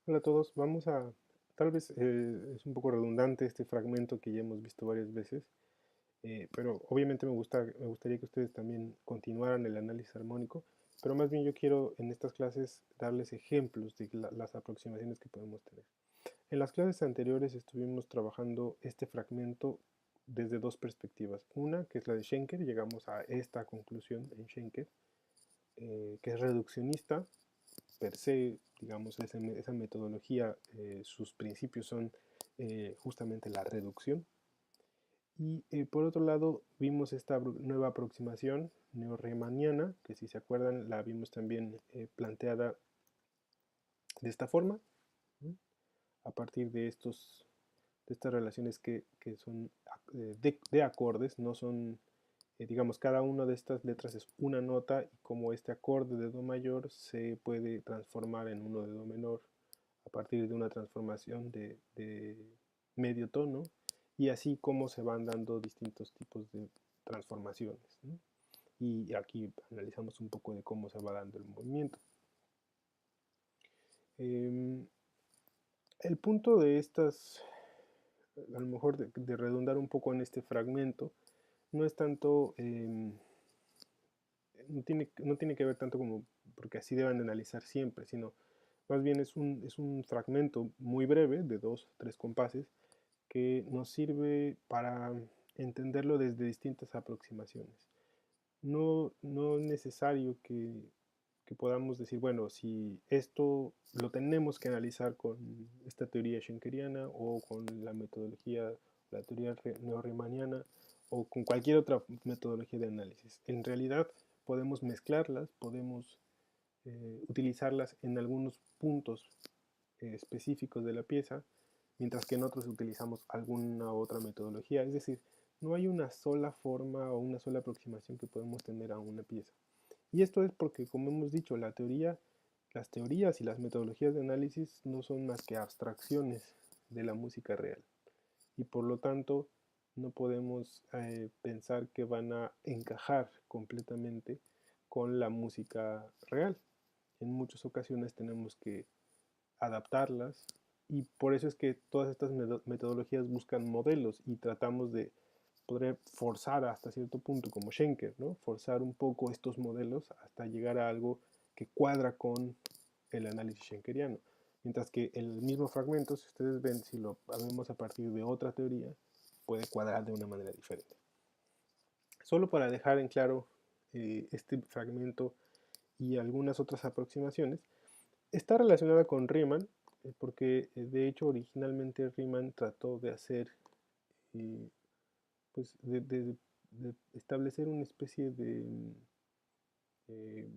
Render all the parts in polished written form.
Hola a todos, tal vez es un poco redundante este fragmento que ya hemos visto varias veces, pero obviamente me gustaría que ustedes también continuaran el análisis armónico, pero más bien yo quiero en estas clases darles ejemplos de las aproximaciones que podemos tener. En las clases anteriores estuvimos trabajando este fragmento desde dos perspectivas. Una, que es la de Schenker, llegamos a esta conclusión en Schenker, que es reduccionista, per se, digamos, esa metodología, sus principios son justamente la reducción. Y por otro lado, vimos esta nueva aproximación neo-riemanniana, que si se acuerdan, la vimos también planteada de esta forma, ¿no? A partir de estas relaciones que son de acordes, no son, digamos, cada una de estas letras es una nota y como este acorde de Do mayor se puede transformar en uno de Do menor a partir de una transformación de medio tono y así como se van dando distintos tipos de transformaciones, ¿no? Y aquí analizamos un poco de cómo se va dando el movimiento. Eh, el punto de estas, a lo mejor de redundar un poco en este fragmento, no es tanto, no tiene que ver tanto como porque así deben analizar siempre, sino más bien es un fragmento muy breve de 2 o 3 compases que nos sirve para entenderlo desde distintas aproximaciones. No es necesario que podamos decir, bueno, si esto lo tenemos que analizar con esta teoría schenkeriana o con la metodología, la teoría neoriemanniana o con cualquier otra metodología de análisis. En realidad podemos mezclarlas, podemos utilizarlas en algunos puntos específicos de la pieza, mientras que en otros utilizamos alguna otra metodología. Es decir, no hay una sola forma o una sola aproximación que podemos tener a una pieza. Y esto es porque, como hemos dicho, las teorías y las metodologías de análisis no son más que abstracciones de la música real. Y por lo tanto, no podemos pensar que van a encajar completamente con la música real. En muchas ocasiones tenemos que adaptarlas y por eso es que todas estas metodologías buscan modelos y tratamos de poder forzar hasta cierto punto, como Schenker, ¿no? Forzar un poco estos modelos hasta llegar a algo que cuadra con el análisis schenkeriano. Mientras que el mismo fragmento, si ustedes ven, si lo vemos a partir de otra teoría, puede cuadrar de una manera diferente. Solo para dejar en claro este fragmento y algunas otras aproximaciones, está relacionada con Riemann, porque de hecho originalmente Riemann trató de hacer, eh, pues de establecer una especie de eh,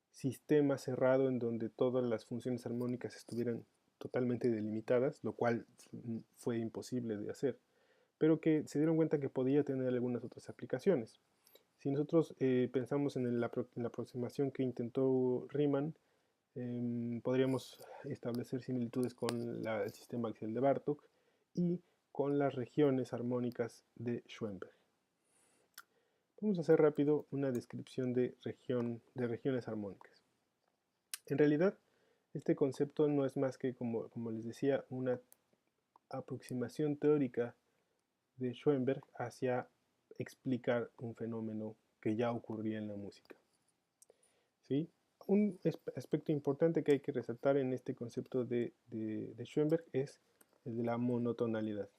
sistema cerrado en donde todas las funciones armónicas estuvieran totalmente delimitadas, lo cual fue imposible de hacer, pero que se dieron cuenta que podía tener algunas otras aplicaciones. Si nosotros pensamos en la aproximación que intentó Riemann, podríamos establecer similitudes con el sistema axial de Bartók y con las regiones armónicas de Schoenberg. Vamos a hacer rápido una descripción de regiones armónicas. En realidad, este concepto no es más que, como les decía, una aproximación teórica de Schoenberg hacia explicar un fenómeno que ya ocurría en la música. ¿Sí? Un aspecto importante que hay que resaltar en este concepto de Schoenberg es el de la monotonalidad.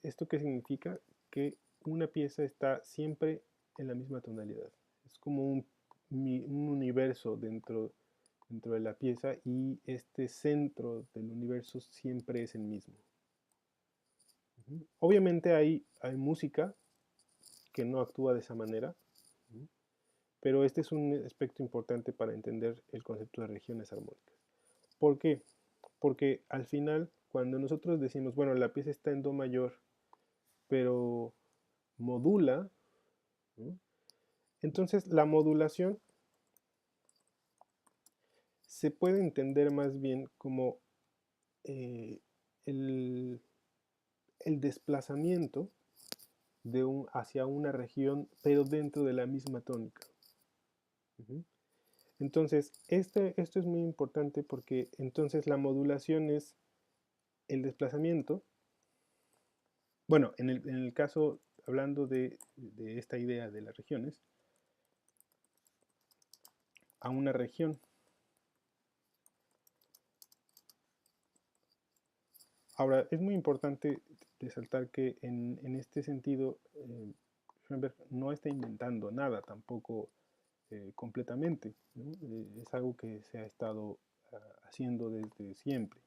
¿Esto qué significa? Que una pieza está siempre en la misma tonalidad. Es como un universo dentro de la pieza y este centro del universo siempre es el mismo. Obviamente hay música que no actúa de esa manera, pero este es un aspecto importante para entender el concepto de regiones armónicas. ¿Por qué? Porque al final, cuando nosotros decimos, bueno, la pieza está en Do mayor, pero modula, ¿no? Entonces la modulación se puede entender más bien como eh, el, el, desplazamiento hacia una región, pero dentro de la misma tónica. Entonces, esto es muy importante porque entonces la modulación es el desplazamiento. Bueno, en el caso, hablando de esta idea de las regiones, a una región. Ahora, es muy importante resaltar que en este sentido, Schoenberg no está inventando nada tampoco completamente, ¿no? Es algo que se ha estado haciendo desde siempre.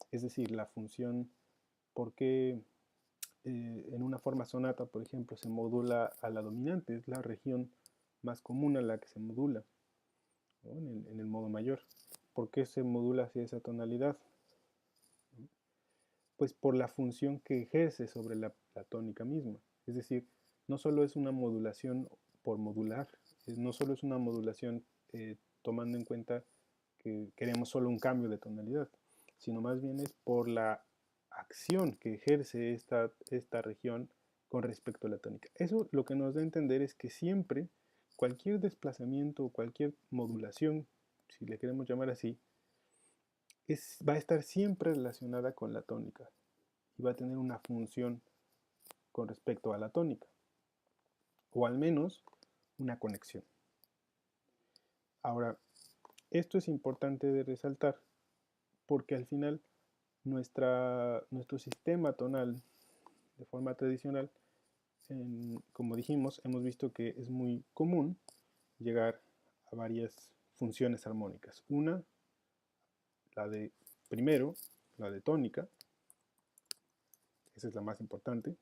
Es decir, la función, ¿por qué en una forma sonata, por ejemplo, se modula a la dominante? Es la región más común a la que se modula, ¿no? En el modo mayor. ¿Por qué se modula hacia esa tonalidad? Pues por la función que ejerce sobre la tónica misma. Es decir, no solo es una modulación por modular, no solo es una modulación tomando en cuenta que queremos solo un cambio de tonalidad, sino más bien es por la acción que ejerce esta región con respecto a la tónica. Eso lo que nos da a entender es que siempre cualquier desplazamiento o cualquier modulación, si le queremos llamar así, va a estar siempre relacionada con la tónica y va a tener una función con respecto a la tónica, o al menos una conexión. Ahora, esto es importante de resaltar porque al final nuestro sistema tonal de forma tradicional, como dijimos, hemos visto que es muy común llegar a varias funciones armónicas. Una, la de primero, la de tónica, esa es la más importante.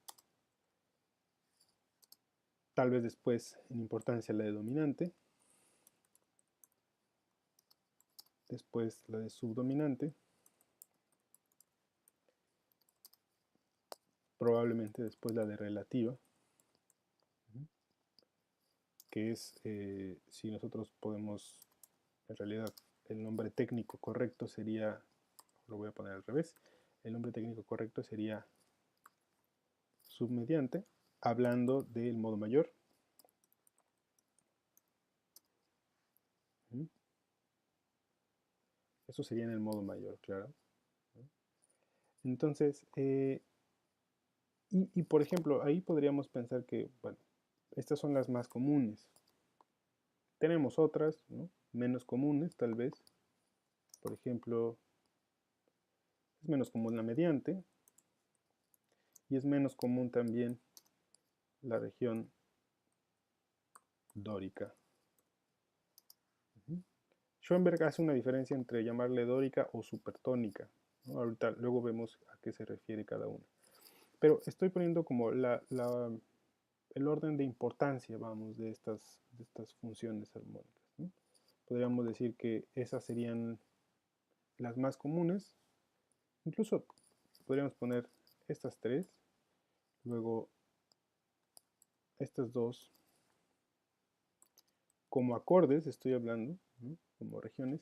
Tal vez después en importancia la de dominante, después la de subdominante, probablemente después la de relativa, que es, si nosotros podemos, en realidad el nombre técnico correcto sería, lo voy a poner al revés, el nombre técnico correcto sería submediante, hablando del modo mayor. Eso sería en el modo mayor, claro. Entonces, y por ejemplo, ahí podríamos pensar que, bueno, estas son las más comunes. Tenemos otras, ¿no? Menos comunes, tal vez. Por ejemplo, es menos común la mediante. Y es menos común también la región dórica. Schoenberg hace una diferencia entre llamarle dórica o supertónica, ¿no? Ahorita luego vemos a qué se refiere cada una. Pero estoy poniendo como el orden de importancia, vamos, de estas funciones armónicas, ¿no? Podríamos decir que esas serían las más comunes. Incluso podríamos poner estas tres, luego estas dos como acordes, estoy hablando, ¿no? Como regiones.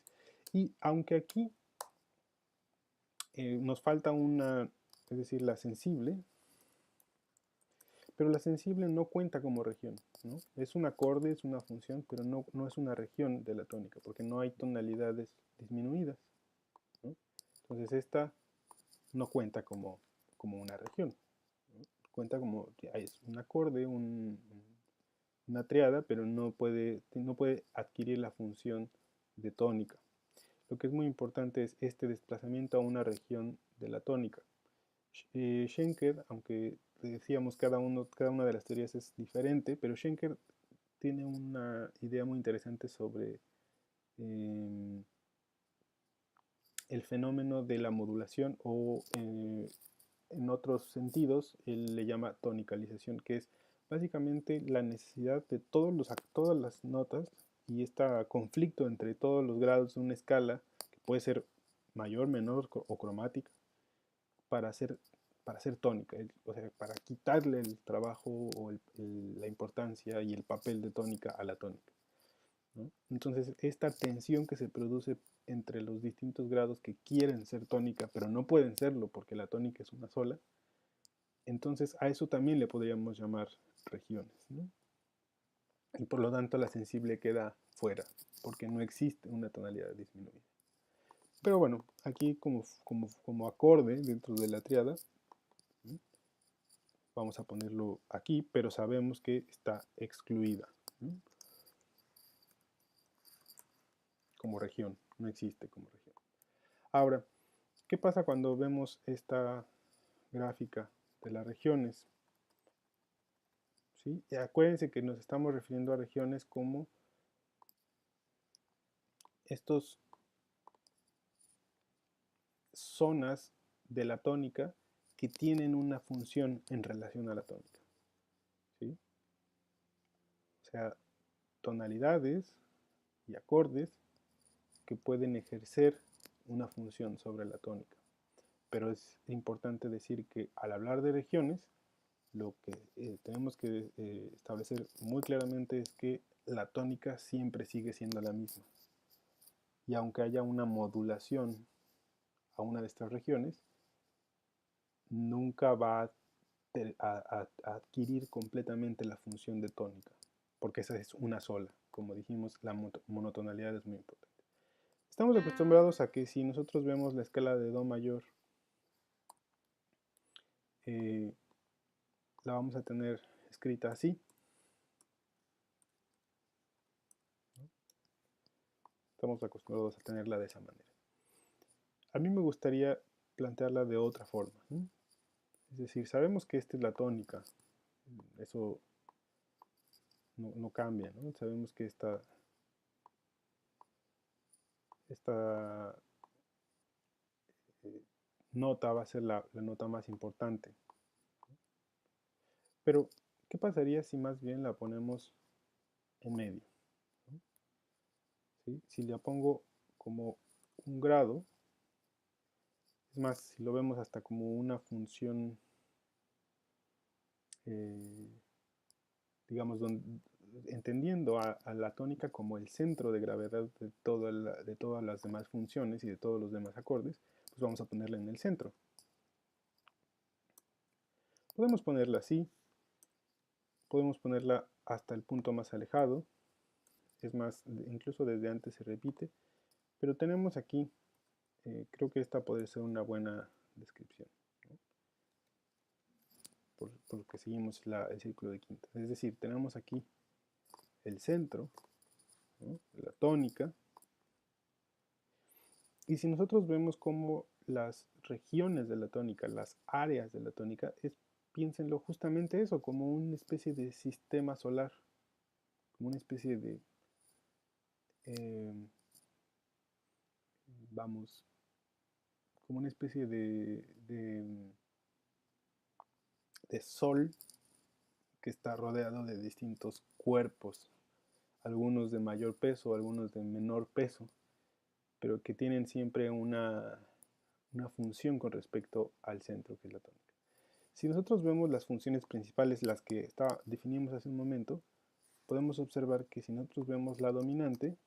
Y aunque aquí nos falta una, es decir, la sensible, pero la sensible no cuenta como región, ¿no? Es un acorde, es una función, pero no es una región de la tónica, porque no hay tonalidades disminuidas, ¿no? Entonces esta no cuenta como una región, ¿no? Cuenta como, es un acorde, una triada, pero no puede adquirir la función de tónica. Lo que es muy importante es este desplazamiento a una región de la tónica. Schenker, aunque decíamos cada una de las teorías es diferente, pero Schenker tiene una idea muy interesante sobre el fenómeno de la modulación o en otros sentidos él le llama tonicalización, que es básicamente la necesidad de todas las notas y este conflicto entre todos los grados de una escala, que puede ser mayor, menor o cromática, para hacer tónica, o sea, para quitarle el trabajo o la importancia y el papel de tónica a la tónica, ¿no? Entonces, esta tensión que se produce entre los distintos grados que quieren ser tónica, pero no pueden serlo porque la tónica es una sola, entonces a eso también le podríamos llamar regiones, ¿no? Y por lo tanto la sensible queda fuera, porque no existe una tonalidad disminuida. Pero bueno, aquí como acorde dentro de la tríada, vamos a ponerlo aquí, pero sabemos que está excluida, ¿no? Como región, no existe como región. Ahora, ¿qué pasa cuando vemos esta gráfica de las regiones? ¿Sí? Y acuérdense que nos estamos refiriendo a regiones como estos zonas de la tónica que tienen una función en relación a la tónica, ¿sí? O sea, tonalidades y acordes que pueden ejercer una función sobre la tónica. Pero es importante decir que al hablar de regiones, lo que tenemos que establecer muy claramente es que la tónica siempre sigue siendo la misma. Y aunque haya una modulación a una de estas regiones, nunca va a adquirir completamente la función de tónica, porque esa es una sola. Como dijimos, la monotonalidad es muy importante. Estamos acostumbrados a que si nosotros vemos la escala de Do mayor, la vamos a tener escrita así. Estamos acostumbrados a tenerla de esa manera. A mí me gustaría plantearla de otra forma, ¿no? Es decir, sabemos que esta es la tónica, eso no cambia, ¿no? Sabemos que esta nota va a ser la nota más importante. Pero, ¿qué pasaría si más bien la ponemos en medio? ¿Sí? Si la pongo como un grado, es más, si lo vemos hasta como una función, digamos, entendiendo a la tónica como el centro de gravedad de todas las demás funciones y de todos los demás acordes, pues vamos a ponerla en el centro. Podemos ponerla así, podemos ponerla hasta el punto más alejado, es más, incluso desde antes se repite, pero tenemos aquí, creo que esta podría ser una buena descripción, ¿no? Porque seguimos el círculo de quintas. Es decir, tenemos aquí el centro, ¿no? La tónica, y si nosotros vemos cómo las regiones de la tónica, las áreas de la tónica, piénsenlo justamente eso, como una especie de sistema solar, como una especie de, eh, vamos, como una especie de sol que está rodeado de distintos cuerpos, algunos de mayor peso, algunos de menor peso, pero que tienen siempre una función con respecto al centro, que es la tónica. Si nosotros vemos las funciones principales, las que definimos hace un momento, podemos observar que si nosotros vemos la dominante,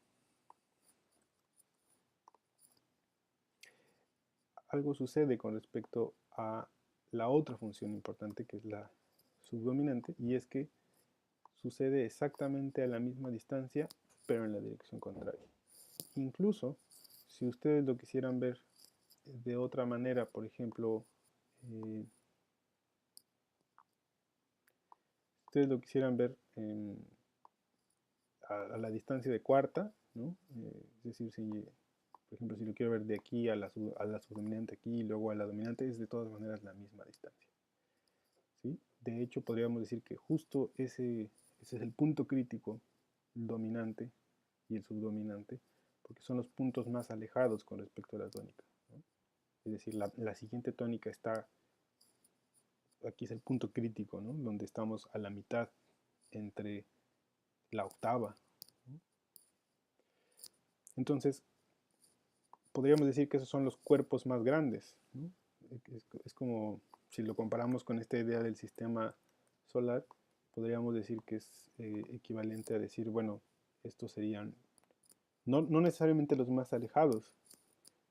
algo sucede con respecto a la otra función importante, que es la subdominante, y es que sucede exactamente a la misma distancia, pero en la dirección contraria. Incluso, si ustedes lo quisieran ver de otra manera, por ejemplo, ustedes lo quisieran ver a la distancia de cuarta, ¿no? Es decir, por ejemplo, si lo quiero ver de aquí a la subdominante aquí y luego a la dominante, es de todas maneras la misma distancia, ¿sí? De hecho, podríamos decir que justo ese es el punto crítico, el dominante y el subdominante, porque son los puntos más alejados con respecto a la tónica, ¿no? Es decir, la siguiente tónica está, aquí es el punto crítico, ¿no? Donde estamos a la mitad entre la octava, ¿no? Entonces, podríamos decir que esos son los cuerpos más grandes, ¿no? Es como, si lo comparamos con esta idea del sistema solar, podríamos decir que es equivalente a decir, bueno, estos serían, no necesariamente los más alejados,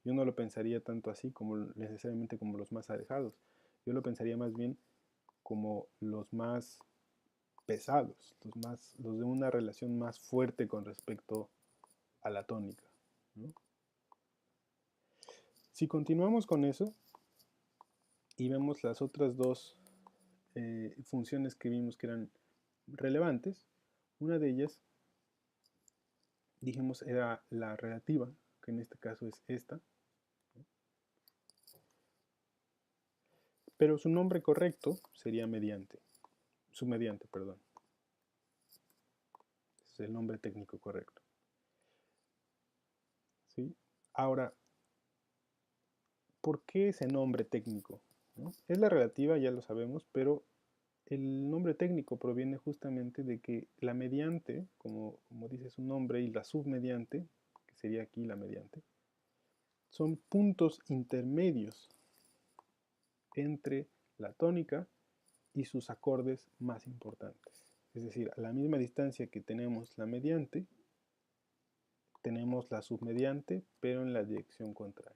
yo no lo pensaría tanto así como necesariamente como los más alejados, yo lo pensaría más bien como los más pesados, los de una relación más fuerte con respecto a la tónica, ¿no? Si continuamos con eso y vemos las otras dos funciones que vimos que eran relevantes, una de ellas, dijimos, era la relativa, que en este caso es esta, pero su nombre correcto sería mediante, submediante, perdón. Es el nombre técnico correcto. ¿Sí? Ahora, ¿por qué ese nombre técnico? ¿No? Es la relativa, ya lo sabemos, pero el nombre técnico proviene justamente de que la mediante, como dice su nombre, y la submediante, que sería aquí la mediante, son puntos intermedios entre la tónica y sus acordes más importantes. Es decir, a la misma distancia que tenemos la mediante, tenemos la submediante, pero en la dirección contraria.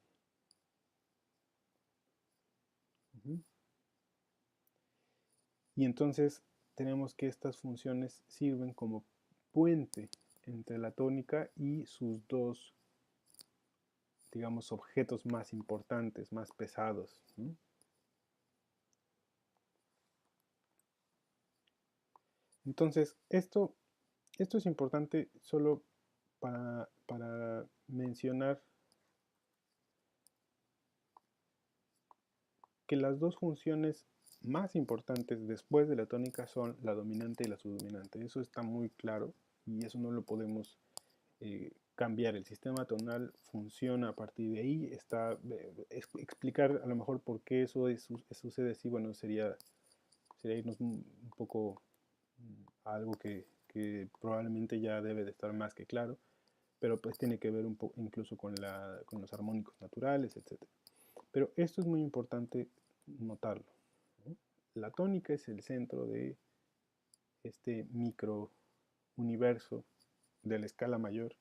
Y entonces tenemos que estas funciones sirven como puente entre la tónica y sus dos, digamos, objetos más importantes, más pesados. Entonces, esto es importante solo para mencionar que las dos funciones más importantes después de la tónica son la dominante y la subdominante. Eso está muy claro y eso no lo podemos cambiar. El sistema tonal funciona a partir de ahí. Explicar a lo mejor por qué eso sucede así, bueno, sería irnos un poco a algo que probablemente ya debe de estar más que claro, pero pues tiene que ver un poco incluso con los armónicos naturales, etc. Pero esto es muy importante notarlo, ¿no? La tónica es el centro de este micro universo de la escala mayor.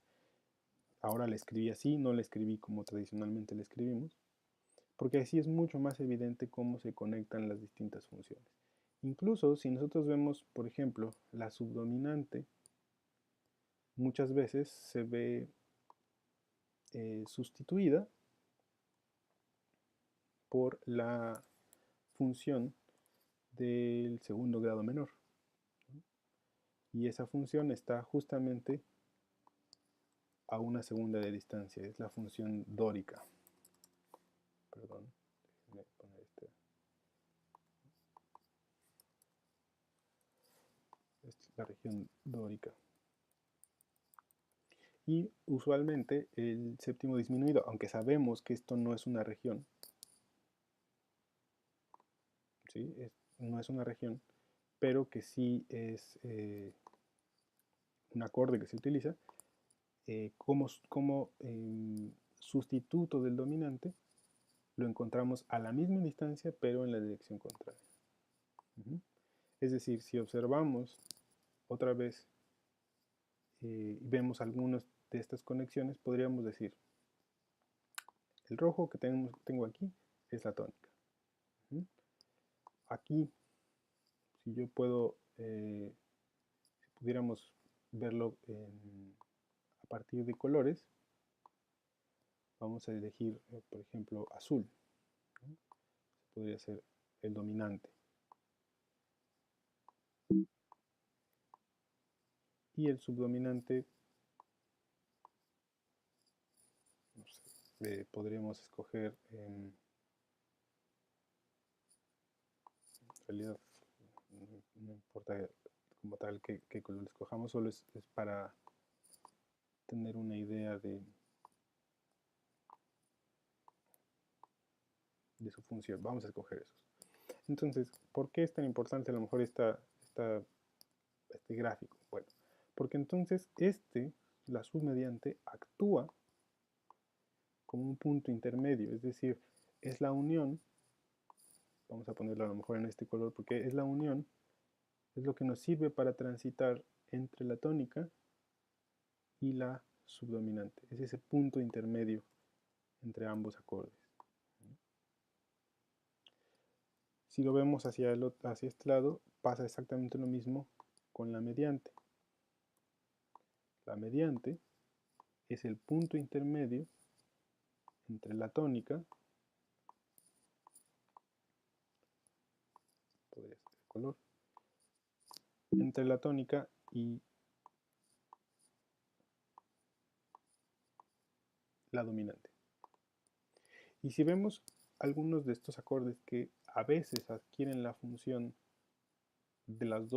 Ahora la escribí así, no la escribí como tradicionalmente la escribimos, porque así es mucho más evidente cómo se conectan las distintas funciones. Incluso si nosotros vemos, por ejemplo, la subdominante, muchas veces se ve sustituida por la función del segundo grado menor. Y esa función está justamente a una segunda de distancia, es la función dórica. Perdón, déjenme poner esta es la región dórica. Y usualmente el séptimo disminuido, aunque sabemos que esto no es una región, ¿sí? No es una región, pero que sí es un acorde que se utiliza como sustituto del dominante, lo encontramos a la misma distancia, pero en la dirección contraria. Es decir, si observamos otra vez y vemos algunas de estas conexiones, podríamos decir, el rojo que tengo aquí es la tónica. Aquí, si yo puedo, si pudiéramos verlo a partir de colores, vamos a elegir, por ejemplo, azul. Podría ser el dominante. Y el subdominante, no sé, podríamos escoger, en realidad no importa como tal qué color escojamos, solo es para tener una idea de su función. Vamos a escoger esos. Entonces, ¿por qué es tan importante a lo mejor este gráfico? Bueno, porque entonces la submediante, actúa como un punto intermedio, es decir, es la unión, vamos a ponerlo a lo mejor en este color, porque es la unión, es lo que nos sirve para transitar entre la tónica y la subdominante. Es ese punto intermedio entre ambos acordes. Si lo vemos hacia este lado, pasa exactamente lo mismo con la mediante. La mediante es el punto intermedio entre la tónica, podría ser el color, entre la tónica y la dominante. Y si vemos algunos de estos acordes que a veces adquieren la función de los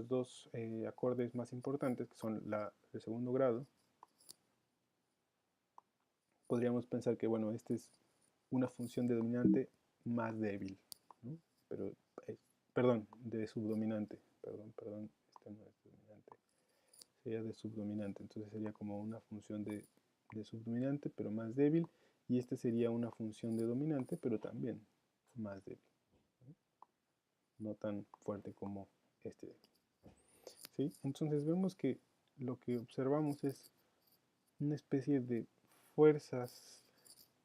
dos acordes más importantes, que son la de segundo grado, podríamos pensar que, bueno, esta es una función de dominante más débil, ¿no? Pero, perdón, de subdominante, perdón, este no es dominante, sería de subdominante, entonces sería como una función de subdominante, pero más débil, y este sería una función de dominante, pero también más débil, no tan fuerte como este de aquí. ¿Sí? Entonces vemos que lo que observamos es una especie de fuerzas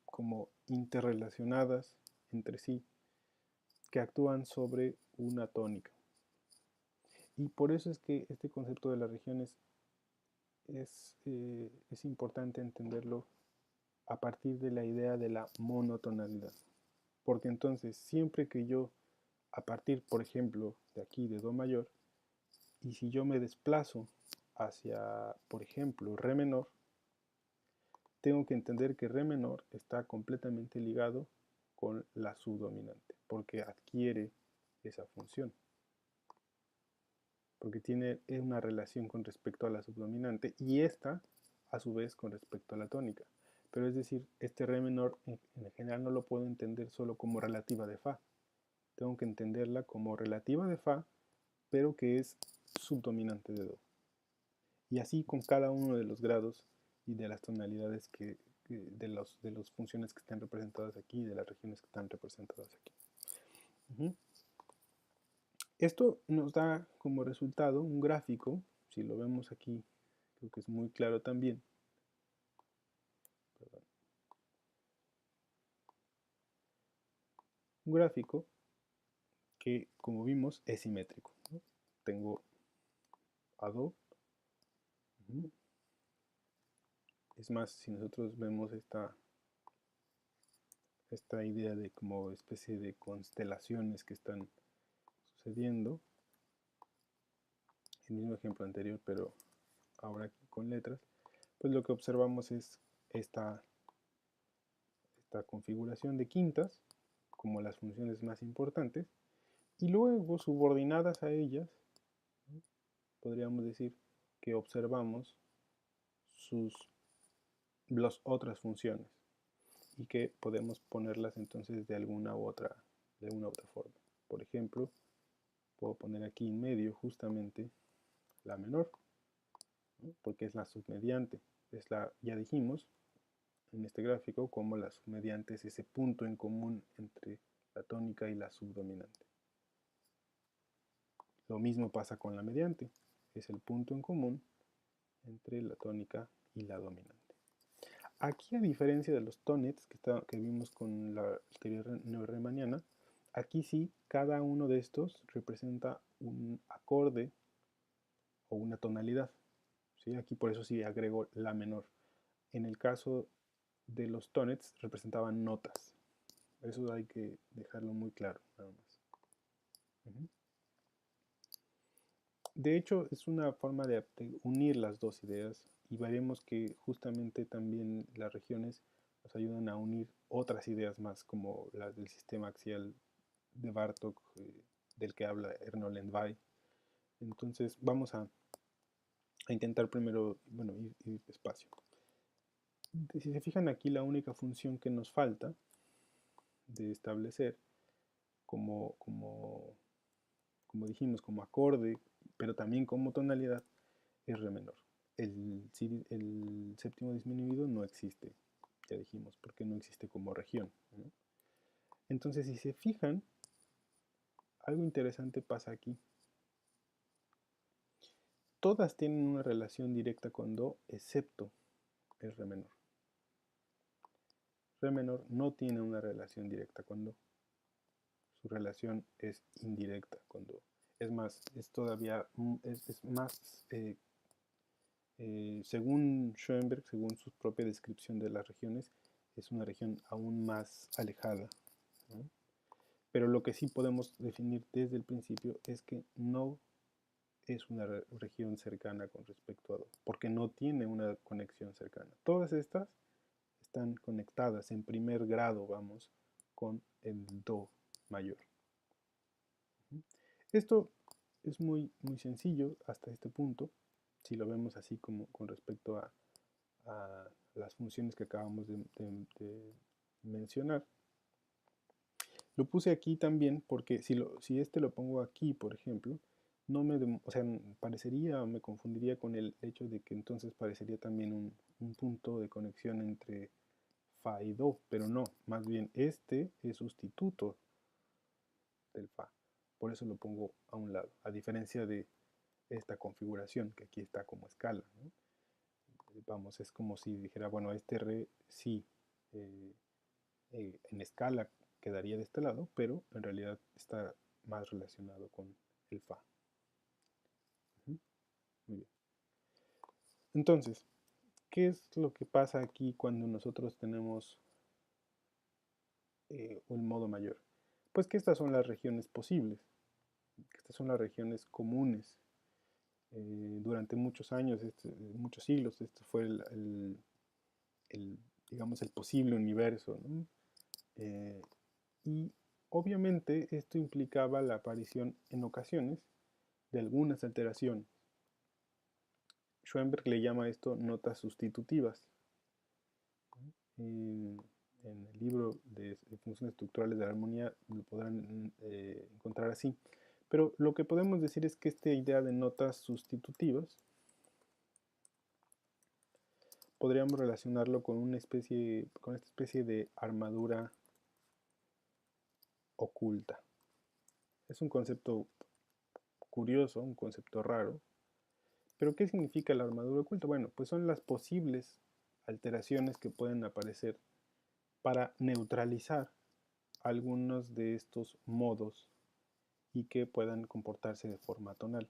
como interrelacionadas entre sí que actúan sobre una tónica. Y por eso es que este concepto de las regiones es importante entenderlo a partir de la idea de la monotonalidad. Porque entonces, siempre que yo, a partir, por ejemplo, de aquí, de Do mayor, y si yo me desplazo hacia, por ejemplo, Re menor, tengo que entender que Re menor está completamente ligado con la subdominante, porque adquiere esa función, porque tiene una relación con respecto a la subdominante y esta, a su vez, con respecto a la tónica. Pero es decir, este Re menor en general no lo puedo entender solo como relativa de Fa, tengo que entenderla como relativa de Fa, pero que es subdominante de Do. Y así con cada uno de los grados y de las tonalidades de las funciones que están representadas aquí y de las regiones que están representadas aquí. Esto nos da como resultado un gráfico, si lo vemos aquí, creo que es muy claro también. Perdón. Un gráfico que, como vimos, es simétrico, ¿no? Tengo a Do. Es más, si nosotros vemos esta idea de como especie de constelaciones que están sucediendo, el mismo ejemplo anterior, pero ahora aquí con letras, pues lo que observamos es esta configuración de quintas como las funciones más importantes, y luego subordinadas a ellas, podríamos decir que observamos las otras funciones y que podemos ponerlas entonces de alguna u otra forma. Por ejemplo, puedo poner aquí en medio justamente la menor, ¿no? Porque es la submediante, ya dijimos en este gráfico como la submediante es ese punto en común entre la tónica y la subdominante. Lo mismo pasa con la mediante, es el punto en común entre la tónica y la dominante. Aquí, a diferencia de los tonets que vimos con la anterior neorriemanniana, aquí sí, cada uno de estos representa un acorde o una tonalidad. ¿Sí? Aquí por eso sí agrego la menor. En el caso de los tonets representaban notas. Eso hay que dejarlo muy claro, nada más. De hecho, es una forma de unir las dos ideas y veremos que justamente también las regiones nos ayudan a unir otras ideas más, como las del sistema axial de Bartók, del que habla Erno Lendvai. Entonces vamos a intentar primero, bueno, ir despacio. Si se fijan aquí, la única función que nos falta de establecer como dijimos, como acorde, pero también como tonalidad, es Re menor. El séptimo disminuido no existe, ya dijimos, porque no existe como región, ¿no? Entonces, si se fijan, algo interesante pasa aquí. Todas tienen una relación directa con Do, excepto el Re menor. Re menor no tiene una relación directa con Do. Su relación es indirecta con Do. Es más, es todavía, es más, según Schoenberg, según su propia descripción de las regiones, es una región aún más alejada, ¿no? Pero lo que sí podemos definir desde el principio es que no es una región cercana con respecto a Do, porque no tiene una conexión cercana. Todas estas están conectadas en primer grado, vamos, con el Do mayor. Esto es muy sencillo hasta este punto, si lo vemos así como con respecto a las funciones que acabamos de mencionar. Lo puse aquí también porque si este lo pongo aquí, por ejemplo, no me, o sea, parecería, me confundiría con el hecho de que entonces parecería también un punto de conexión entre Fa y Do, pero no, más bien este es sustituto del Fa. Por eso lo pongo a un lado, a diferencia de esta configuración que aquí está como escala, ¿no? Vamos, es como si dijera, bueno, este Re sí eh, en escala quedaría de este lado, pero en realidad está más relacionado con el Fa. Muy bien. Entonces, ¿qué es lo que pasa aquí cuando nosotros tenemos un modo mayor? Pues que estas son las regiones posibles, estas son las regiones comunes. Durante muchos años, muchos siglos, este fue el, digamos, el posible universo, ¿no? Y obviamente esto implicaba la aparición en ocasiones de algunas alteraciones. Schoenberg le llama esto notas sustitutivas. En el libro de funciones estructurales de la armonía lo podrán encontrar así. Pero lo que podemos decir es que esta idea de notas sustitutivas podríamos relacionarlo con esta especie de armadura oculta. Es un concepto curioso, un concepto raro. ¿Pero qué significa la armadura oculta? Bueno, pues son las posibles alteraciones que pueden aparecer para neutralizar algunos de estos modos y que puedan comportarse de forma tonal.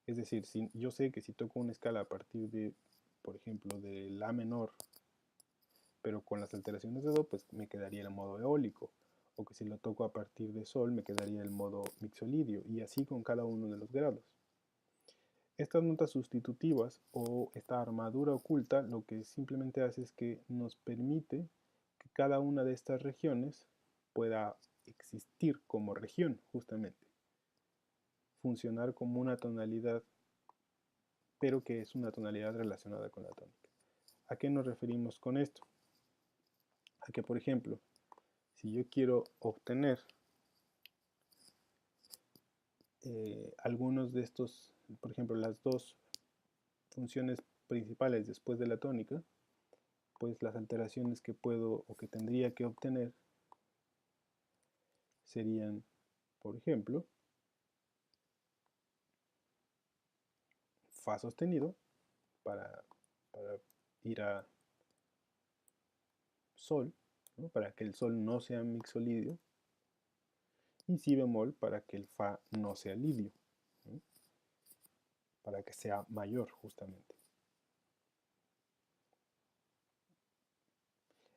Es decir, si yo sé que si toco una escala a partir de, por ejemplo, de La menor, pero con las alteraciones de Do, pues me quedaría el modo eólico. O que si lo toco a partir de Sol, me quedaría el modo mixolidio. Y así con cada uno de los grados. Estas notas sustitutivas o esta armadura oculta lo que simplemente hace es que nos permite que cada una de estas regiones pueda existir como región, justamente. Funcionar como una tonalidad, pero que es una tonalidad relacionada con la tónica. ¿A qué nos referimos con esto? A que, por ejemplo, si yo quiero obtener algunos de estos, por ejemplo, las dos funciones principales después de la tónica, pues las alteraciones que puedo o que tendría que obtener serían, por ejemplo, Fa sostenido para ir a Sol, ¿no? Para que el Sol no sea mixolidio, y Si bemol para que el Fa no sea lidio, ¿no? Para que sea mayor justamente.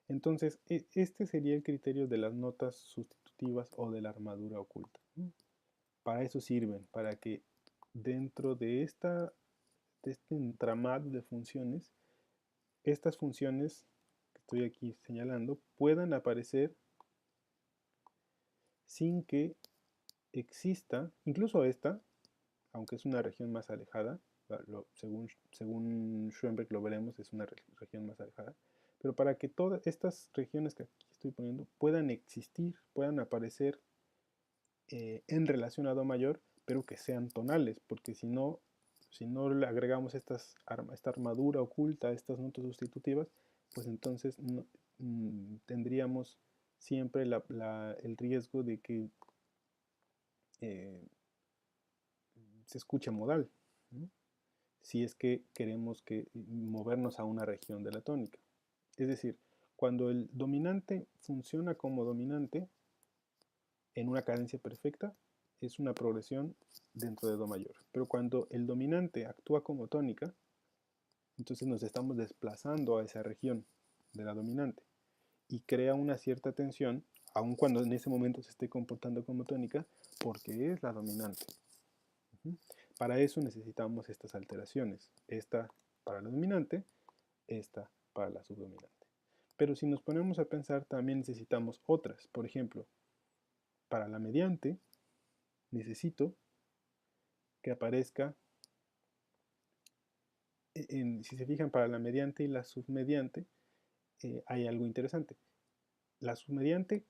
Entonces, este sería el criterio de las notas sustitutivas o de la armadura oculta. Para eso sirven, para que dentro de este entramado de funciones, estas funciones que estoy aquí señalando puedan aparecer sin que exista, incluso esta, aunque es una región más alejada, según Schoenberg lo veremos, es una región más alejada, pero para que todas estas regiones que aquí estoy poniendo puedan existir, puedan aparecer en relación a Do mayor, pero que sean tonales, porque si no le agregamos esta armadura oculta a estas notas sustitutivas, pues entonces no, tendríamos siempre el riesgo de que eh, se escuche modal, ¿no? Si es que queremos movernos a una región de la tónica. Es decir, cuando el dominante funciona como dominante en una cadencia perfecta, es una progresión dentro de Do mayor. Pero cuando el dominante actúa como tónica, entonces nos estamos desplazando a esa región de la dominante y crea una cierta tensión, aun cuando en ese momento se esté comportando como tónica, porque es la dominante. Para eso necesitamos estas alteraciones, esta para la dominante, esta para la subdominante. Pero si nos ponemos a pensar, también necesitamos otras. Por ejemplo, para la mediante, necesito que aparezca, si se fijan, para la mediante y la submediante, hay algo interesante. La submediante,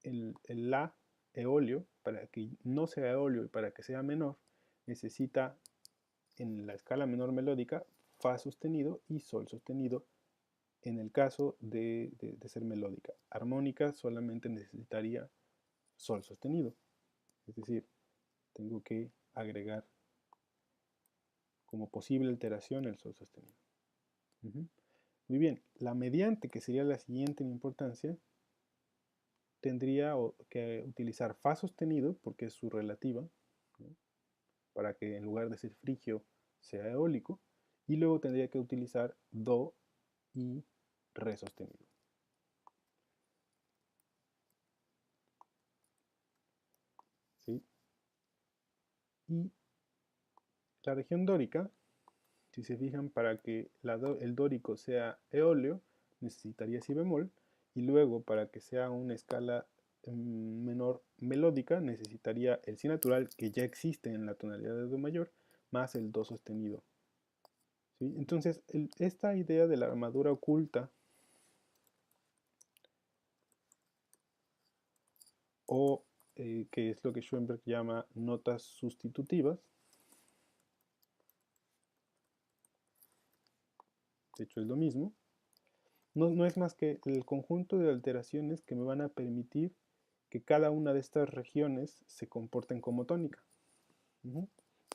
el La eolio, para que no sea eolio y para que sea menor, necesita en la escala menor melódica Fa sostenido y Sol sostenido en el caso de ser melódica. Armónica solamente necesitaría Sol sostenido. Es decir, tengo que agregar como posible alteración el Sol sostenido. Muy bien, la mediante, que sería la siguiente en importancia, tendría que utilizar Fa sostenido, porque es su relativa, ¿no? Para que en lugar de ser frigio sea eólico, y luego tendría que utilizar Do y Re sostenido. ¿Sí? Y la región dórica, si se fijan, para que el dórico sea eóleo, necesitaría si bemol, y luego para que sea una escala menor melódica, necesitaría el si natural, que ya existe en la tonalidad de do mayor, más el do sostenido. ¿Sí? Entonces, esta idea de la armadura oculta, o que es lo que Schoenberg llama notas sustitutivas, de hecho es lo mismo, no es más que el conjunto de alteraciones que me van a permitir que cada una de estas regiones se comporten como tónica.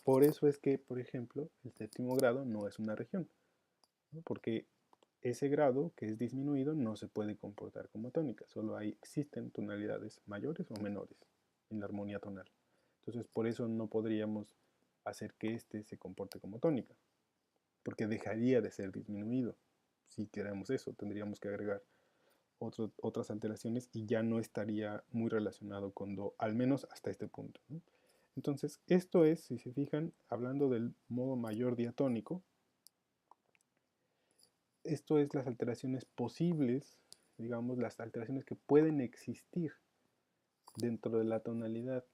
Por eso es que, por ejemplo, el séptimo grado no es una región, ¿no? Porque ese grado que es disminuido no se puede comportar como tónica, solo existen tonalidades mayores o menores en la armonía tonal. Entonces, por eso no podríamos hacer que este se comporte como tónica, porque dejaría de ser disminuido. Si queremos eso, tendríamos que agregar otras alteraciones y ya no estaría muy relacionado con Do, al menos hasta este punto, ¿no? Entonces, esto es, si se fijan, hablando del modo mayor diatónico, esto es las alteraciones posibles, digamos, las alteraciones que pueden existir dentro de la tonalidad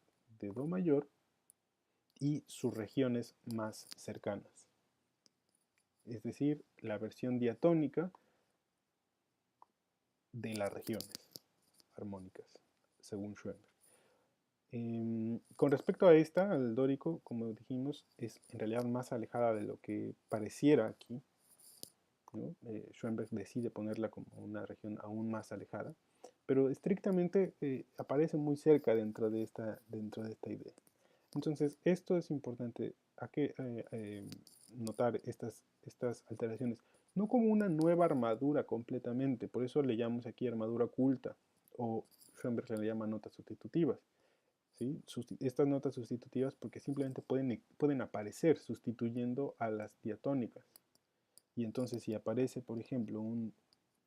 de Do mayor y sus regiones más cercanas. Es decir, la versión diatónica de las regiones armónicas, según Schoenberg. Con respecto a esta, al dórico, como dijimos, es en realidad más alejada de lo que pareciera aquí, ¿no? Schoenberg decide ponerla como una región aún más alejada, pero estrictamente aparece muy cerca dentro de esta idea. Entonces, esto es importante notar estas alteraciones, no como una nueva armadura completamente, por eso le llamamos aquí armadura oculta, o Schoenberg le llama notas sustitutivas. ¿Sí? Estas notas sustitutivas porque simplemente pueden aparecer sustituyendo a las diatónicas. Y entonces si aparece, por ejemplo, un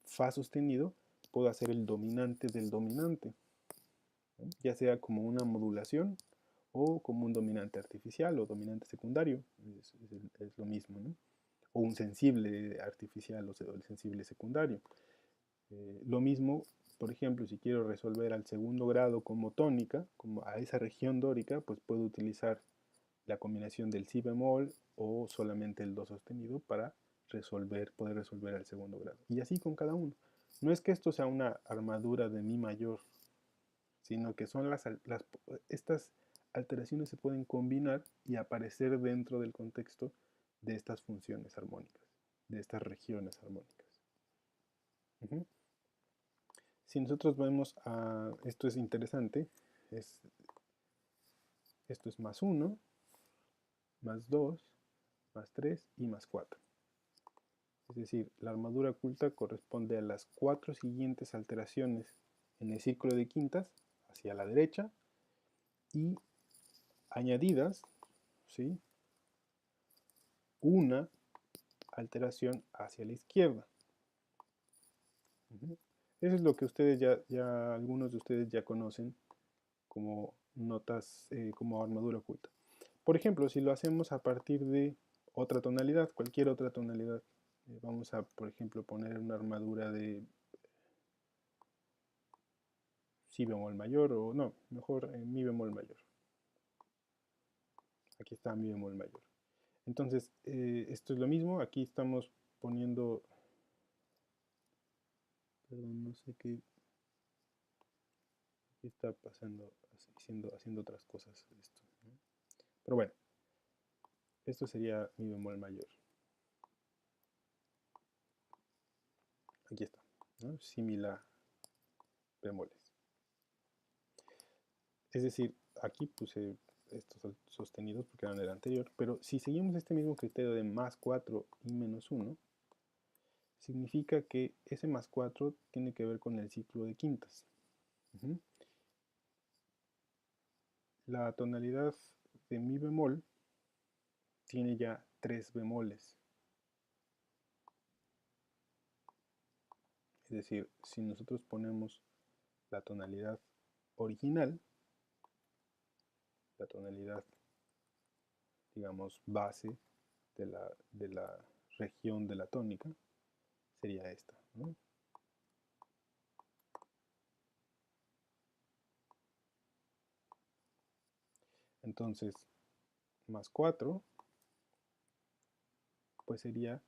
Fa sostenido, puedo hacer el dominante del dominante, ¿no? Ya sea como una modulación o como un dominante artificial o dominante secundario, es lo mismo, ¿no? O un sensible artificial o el sensible secundario. Lo mismo, por ejemplo, si quiero resolver al segundo grado como tónica, como a esa región dórica, pues puedo utilizar la combinación del si bemol o solamente el do sostenido para poder resolver al segundo grado. Y así con cada uno. No es que esto sea una armadura de mi mayor, sino que son estas alteraciones se pueden combinar y aparecer dentro del contexto de estas funciones armónicas, de estas regiones armónicas. Si nosotros vemos esto es interesante, esto es más 1, más 2, más 3 y más 4. Es decir, la armadura oculta corresponde a las 4 siguientes alteraciones en el círculo de quintas hacia la derecha y añadidas, ¿sí?, una alteración hacia la izquierda. Eso es lo que ustedes algunos de ustedes ya conocen como notas, como armadura oculta. Por ejemplo, si lo hacemos a partir de otra tonalidad, cualquier otra tonalidad, vamos a, por ejemplo, poner una armadura de si bemol mayor, o no, mejor mi bemol mayor. Aquí está mi bemol mayor. Entonces, esto es lo mismo, aquí estamos poniendo, perdón, no sé qué está pasando, haciendo otras cosas esto, ¿no? Pero bueno, esto sería mi bemol mayor. Aquí está, ¿no? Similar bemoles. Es decir, aquí puse estos sostenidos porque eran del anterior, pero si seguimos este mismo criterio de más 4 y menos 1, significa que ese más 4 tiene que ver con el ciclo de quintas. La tonalidad de mi bemol tiene ya 3 bemoles. Es decir, si nosotros ponemos la tonalidad original, la tonalidad, digamos, base de la región de la tónica, sería esta, ¿no? Entonces, más 4, pues sería,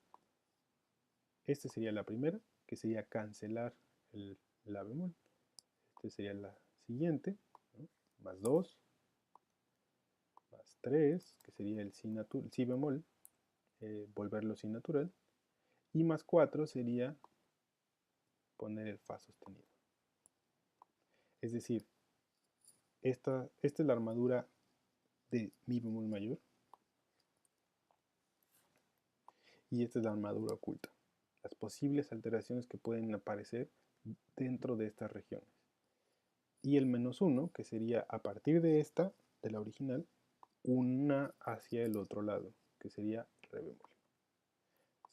esta sería la primera, que sería cancelar el la bemol. Esta sería la siguiente, ¿no? Más 2, más 3, que sería el si bemol, volverlo si natural, y más 4 sería poner el fa sostenido. Es decir, esta es la armadura de mi bemol mayor y esta es la armadura oculta. Las posibles alteraciones que pueden aparecer dentro de estas regiones. Y el menos 1, que sería a partir de esta, de la original, una hacia el otro lado, que sería re bemol.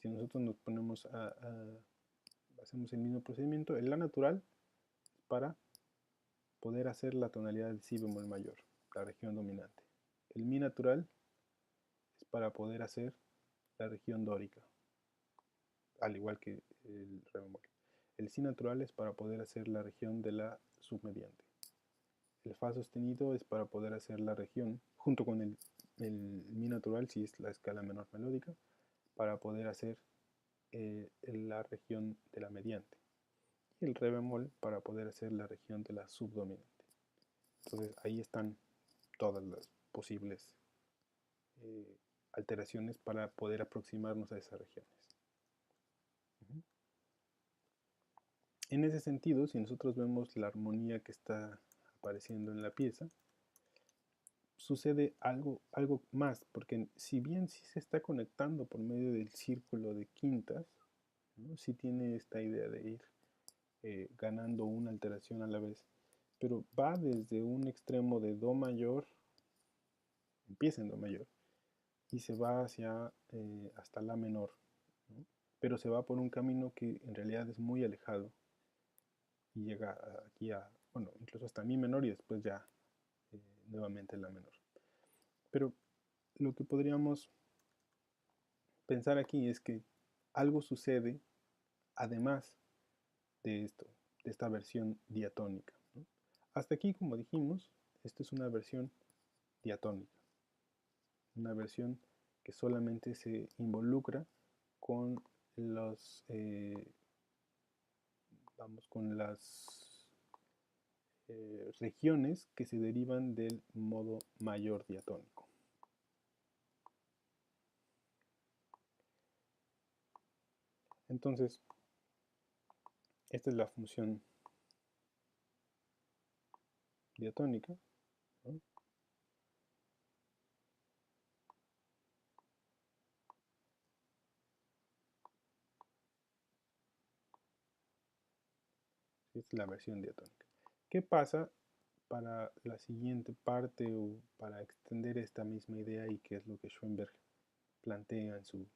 Si nosotros nos ponemos hacemos el mismo procedimiento, el la natural para poder hacer la tonalidad de si bemol mayor, la región dominante. El mi natural es para poder hacer la región dórica, al igual que el re bemol. El si natural es para poder hacer la región de la submediante. El fa sostenido es para poder hacer la región, junto con el mi natural, si es la escala menor melódica, para poder hacer la región de la mediante. Y el re bemol para poder hacer la región de la subdominante. Entonces ahí están todas las posibles alteraciones para poder aproximarnos a esas regiones. En ese sentido, si nosotros vemos la armonía que está apareciendo en la pieza, sucede algo más, porque si bien sí se está conectando por medio del círculo de quintas, ¿no? Sí tiene esta idea de ir ganando una alteración a la vez, pero va desde un extremo de do mayor, empieza en do mayor, y se va hasta la menor, ¿no? Pero se va por un camino que en realidad es muy alejado y llega aquí bueno, incluso hasta mi menor y después ya nuevamente la menor. Pero lo que podríamos pensar aquí es que algo sucede además de esto, de esta versión diatónica, ¿no? Hasta aquí, como dijimos, esta es una versión diatónica, una versión que solamente se involucra con los, con las regiones que se derivan del modo mayor diatónico. Entonces, esta es la función diatónica, ¿no? Esta es la versión diatónica. ¿Qué pasa para la siguiente parte o para extender esta misma idea y que es lo que Schoenberg plantea en su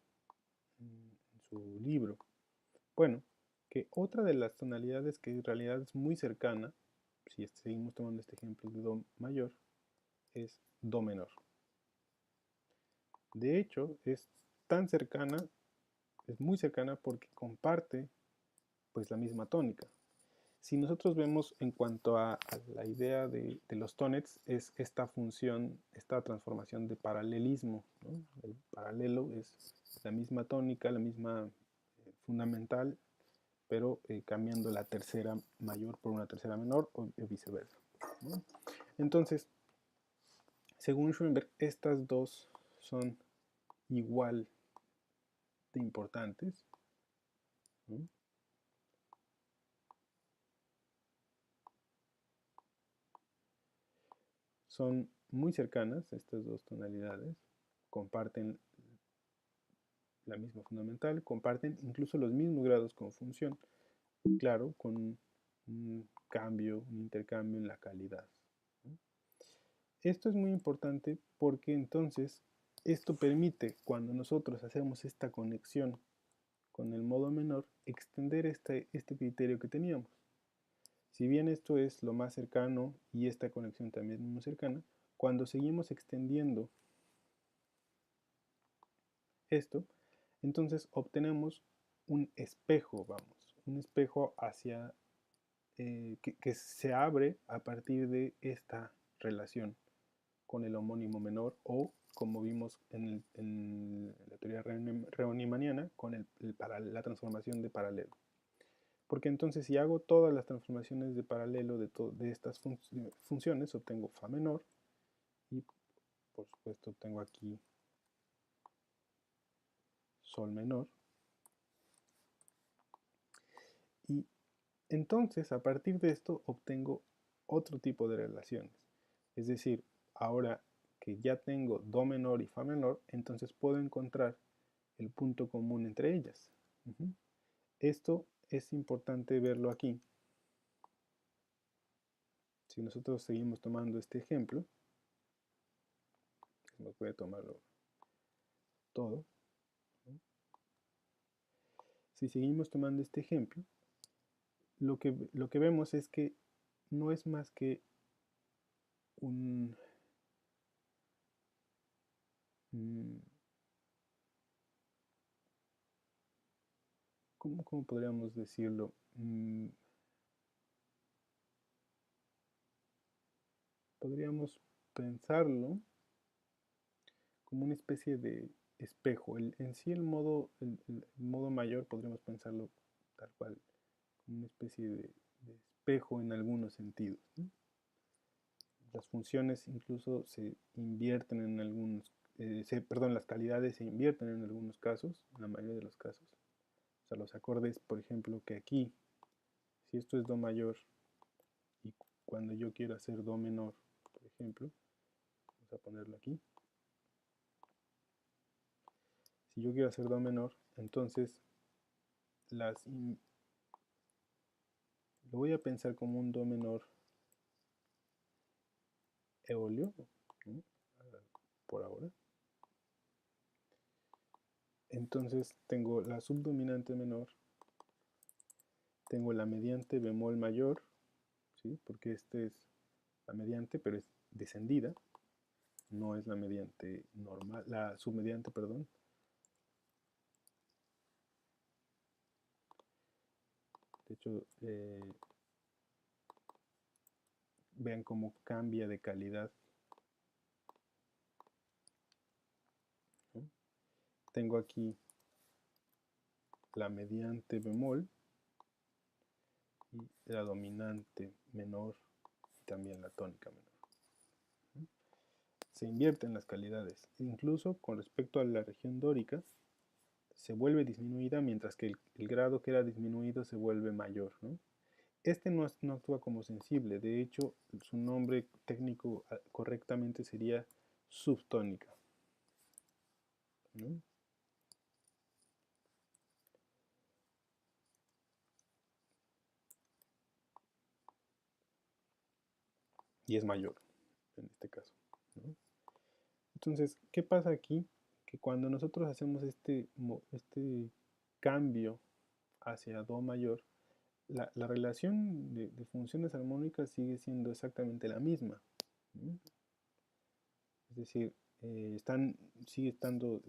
libro. Bueno, que otra de las tonalidades que en realidad es muy cercana, si seguimos tomando este ejemplo de Do mayor, es Do menor. De hecho, es tan cercana, es muy cercana porque comparte pues la misma tónica. Si nosotros vemos en cuanto a la idea de los tonets, es esta función, esta transformación de paralelismo, ¿no? El paralelo es la misma tónica, la misma fundamental, pero cambiando la tercera mayor por una tercera menor o viceversa, ¿no? Entonces, según Schoenberg, estas dos son igual de importantes, ¿no? Son muy cercanas estas dos tonalidades, comparten la misma fundamental, comparten incluso los mismos grados con función, claro, con un cambio, un intercambio en la calidad, ¿no? Esto es muy importante porque entonces esto permite, cuando nosotros hacemos esta conexión con el modo menor, extender este criterio que teníamos. Si bien esto es lo más cercano y esta conexión también es muy cercana, cuando seguimos extendiendo esto, entonces obtenemos un espejo, vamos, un espejo hacia que se abre a partir de esta relación con el homónimo menor o, como vimos en la teoría riemanniana, con la transformación de paralelo. Porque entonces si hago todas las transformaciones de paralelo de estas funciones, obtengo Fa menor y por supuesto obtengo aquí Sol menor. Y entonces a partir de esto obtengo otro tipo de relaciones. Es decir, ahora que ya tengo Do menor y Fa menor, entonces puedo encontrar el punto común entre ellas. Esto es importante verlo aquí. Si nosotros seguimos tomando este ejemplo, voy a tomarlo todo. Si seguimos tomando este ejemplo, lo que vemos es que no es más que un... ¿Cómo podríamos decirlo? Podríamos pensarlo como una especie de espejo. En sí el modo mayor podríamos pensarlo tal cual, como una especie de espejo en algunos sentidos, ¿no? Las funciones incluso se invierten en algunos, perdón, las calidades se invierten en algunos casos, en la mayoría de los casos. O sea, los acordes, por ejemplo, que aquí, si esto es Do mayor y cuando yo quiero hacer Do menor, por ejemplo, vamos a ponerlo aquí. Si yo quiero hacer Do menor, entonces lo voy a pensar como un Do menor eolio, ¿no? Por ahora. Entonces tengo la subdominante menor, tengo la mediante bemol mayor, ¿sí? Porque esta es la mediante, pero es descendida, no es la mediante normal, la submediante, perdón. De hecho, vean cómo cambia de calidad, ¿no? Tengo aquí la mediante bemol y la dominante menor y también la tónica menor. Se invierten las calidades. Incluso con respecto a la región dórica, se vuelve disminuida mientras que el grado que era disminuido se vuelve mayor, ¿no? Este no actúa como sensible, de hecho su nombre técnico correctamente sería subtónica, ¿no? y es mayor en este caso, ¿no? Entonces, ¿qué pasa aquí? Que cuando nosotros hacemos este cambio hacia Do mayor, la relación de funciones armónicas sigue siendo exactamente la misma, ¿no? Es decir, sigue estando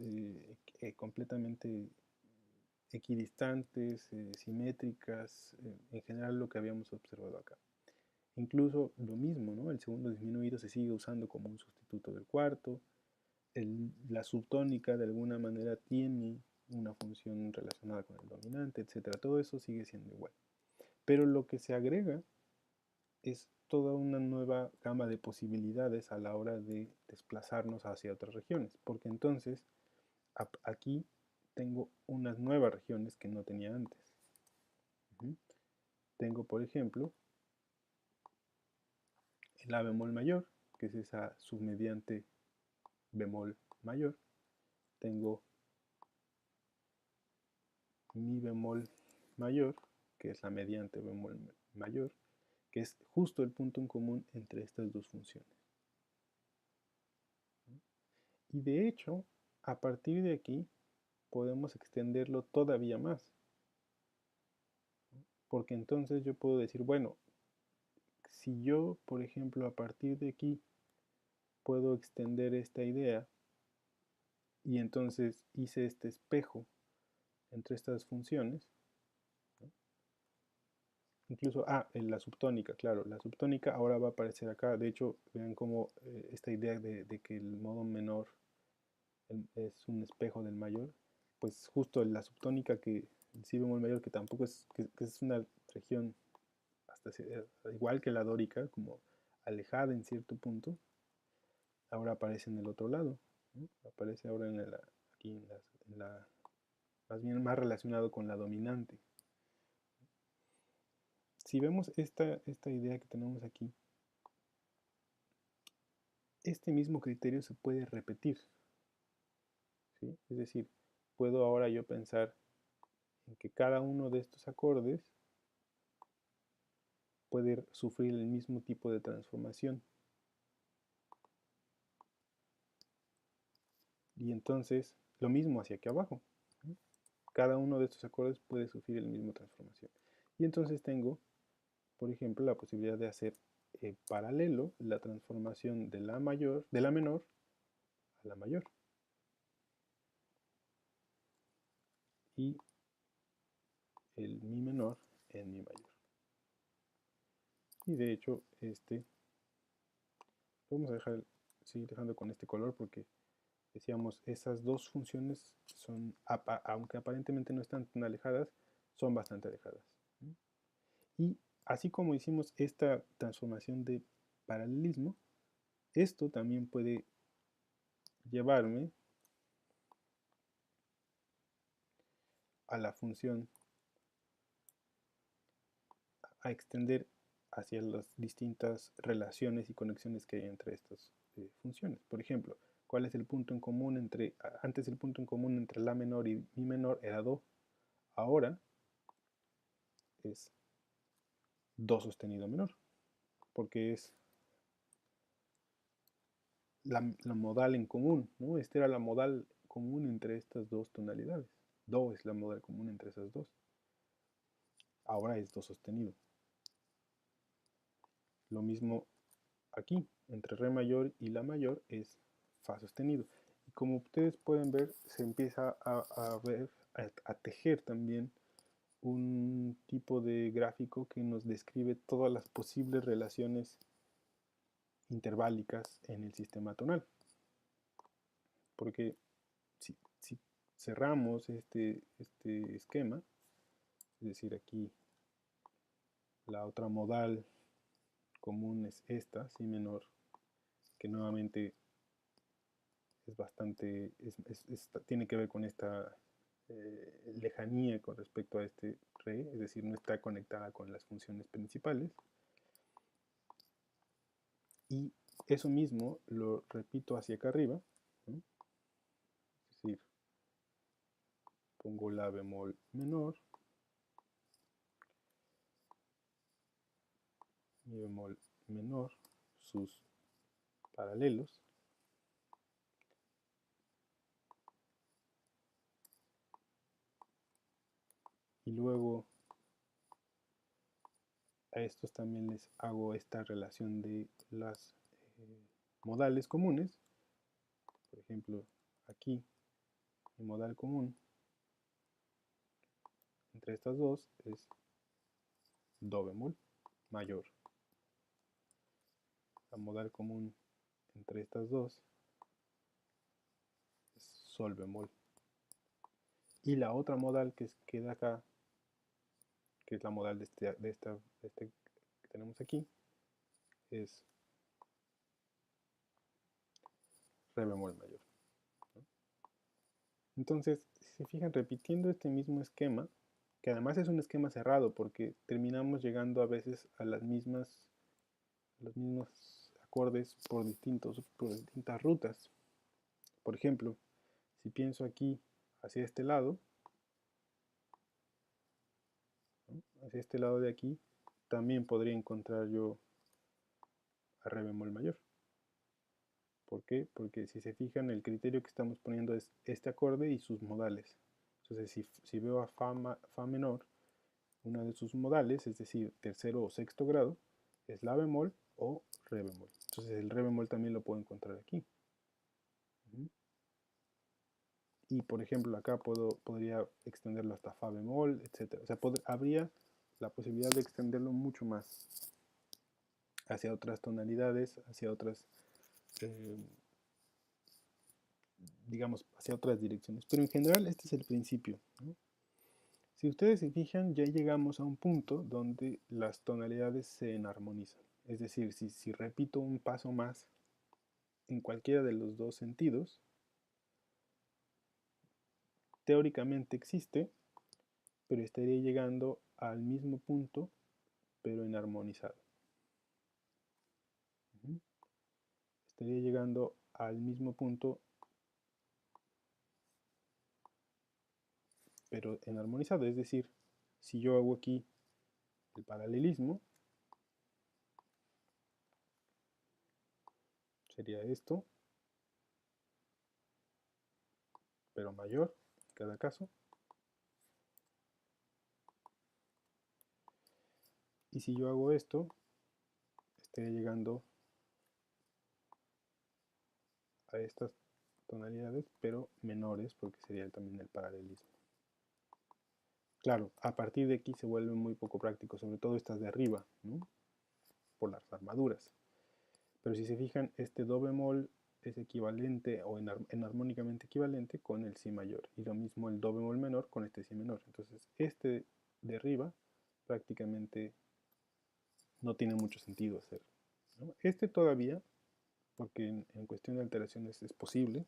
completamente equidistantes, simétricas, en general lo que habíamos observado acá. Incluso lo mismo, ¿no? El segundo disminuido se sigue usando como un sustituto del cuarto. La subtónica de alguna manera tiene una función relacionada con el dominante, etc. Todo eso sigue siendo igual. Pero lo que se agrega es toda una nueva gama de posibilidades a la hora de desplazarnos hacia otras regiones, porque entonces aquí tengo unas nuevas regiones que no tenía antes. Tengo, por ejemplo, el La bemol mayor, que es esa submediante bemol mayor. Tengo Mi bemol mayor, que es la mediante bemol mayor, que es justo el punto en común entre estas dos funciones. Y de hecho, a partir de aquí, podemos extenderlo todavía más. Porque entonces yo puedo decir, bueno, si yo, por ejemplo, a partir de aquí, puedo extender esta idea y entonces hice este espejo entre estas funciones, ¿no? Incluso, la subtónica, claro, la subtónica ahora va a aparecer acá. De hecho, vean cómo esta idea de que el modo menor es un espejo del mayor, pues justo la subtónica que el si bemol mayor, que tampoco es, que es una región hasta igual que la dórica, como alejada en cierto punto, ahora aparece en el otro lado, ¿no? Aparece ahora aquí más bien más relacionado con la dominante. Si vemos esta idea que tenemos aquí, este mismo criterio se puede repetir, ¿sí? Es decir, puedo ahora yo pensar en que cada uno de estos acordes puede sufrir el mismo tipo de transformación. Y entonces, lo mismo hacia aquí abajo, ¿no? Cada uno de estos acordes puede sufrir el mismo transformación. Y entonces tengo, por ejemplo, la posibilidad de hacer paralelo la transformación de la menor a la mayor. Y el mi menor en mi mayor. Y de hecho, vamos a seguir dejando con este color porque decíamos, esas dos funciones son, aunque aparentemente no están tan alejadas, son bastante alejadas. Y así como hicimos esta transformación de paralelismo, esto también puede llevarme a la función, a extender hacia las distintas relaciones y conexiones que hay entre estas funciones. Por ejemplo, ¿cuál es el punto en común entre, antes el punto en común entre La menor y Mi menor era Do, ahora es Do sostenido menor, porque es la modal en común, ¿no? Esta era la modal común entre estas dos tonalidades. Do es la modal común entre esas dos. Ahora es Do sostenido. Lo mismo aquí, entre Re mayor y La mayor es Fa sostenido. Y como ustedes pueden ver, se empieza a tejer también un tipo de gráfico que nos describe todas las posibles relaciones interválicas en el sistema tonal. Porque si cerramos este esquema, es decir, aquí la otra modal común es esta, Si menor, que nuevamente es bastante, tiene que ver con esta lejanía con respecto a este Re, es decir, no está conectada con las funciones principales. Y eso mismo lo repito hacia acá arriba, ¿no? Es decir, pongo La bemol menor, Mi bemol menor, sus paralelos. Y luego a estos también les hago esta relación de las modales comunes. Por ejemplo, aquí el modal común entre estas dos es do bemol mayor. La modal común entre estas dos es sol bemol. Y la otra modal que queda acá, que es la modal de este que tenemos aquí, es re bemol mayor, ¿no? Entonces, si se fijan, repitiendo este mismo esquema, que además es un esquema cerrado porque terminamos llegando a veces a los mismos acordes por distintas rutas. Por ejemplo, si pienso aquí hacia este lado, ¿no? Hacia este lado de aquí, también podría encontrar yo a re bemol mayor. ¿Por qué? Porque si se fijan, el criterio que estamos poniendo es este acorde y sus modales. Entonces, si veo a fa menor, una de sus modales, es decir, tercero o sexto grado, es la bemol o re bemol. Entonces, el re bemol también lo puedo encontrar aquí. Y, por ejemplo, acá podría extenderlo hasta fa bemol, etc. O sea, habría la posibilidad de extenderlo mucho más hacia otras tonalidades, hacia otras digamos, hacia otras direcciones. Pero en general este es el principio, ¿no? Si ustedes se fijan, ya llegamos a un punto donde las tonalidades se enarmonizan. Es decir, si repito un paso más en cualquiera de los dos sentidos, teóricamente existe, pero estaría llegando al mismo punto, pero enarmonizado. Estaría llegando al mismo punto, pero enarmonizado. Es decir, si yo hago aquí el paralelismo, sería esto, pero mayor en cada caso. Y si yo hago esto, estaría llegando a estas tonalidades, pero menores, porque sería también el paralelismo. Claro, a partir de aquí se vuelve muy poco práctico, sobre todo estas de arriba, ¿no? Por las armaduras. Pero si se fijan, este do bemol es equivalente o enarmónicamente equivalente con el si mayor, y lo mismo el do bemol menor con este si menor. Entonces, este de arriba prácticamente no tiene mucho sentido hacer, ¿no? Este todavía, porque en cuestión de alteraciones es posible,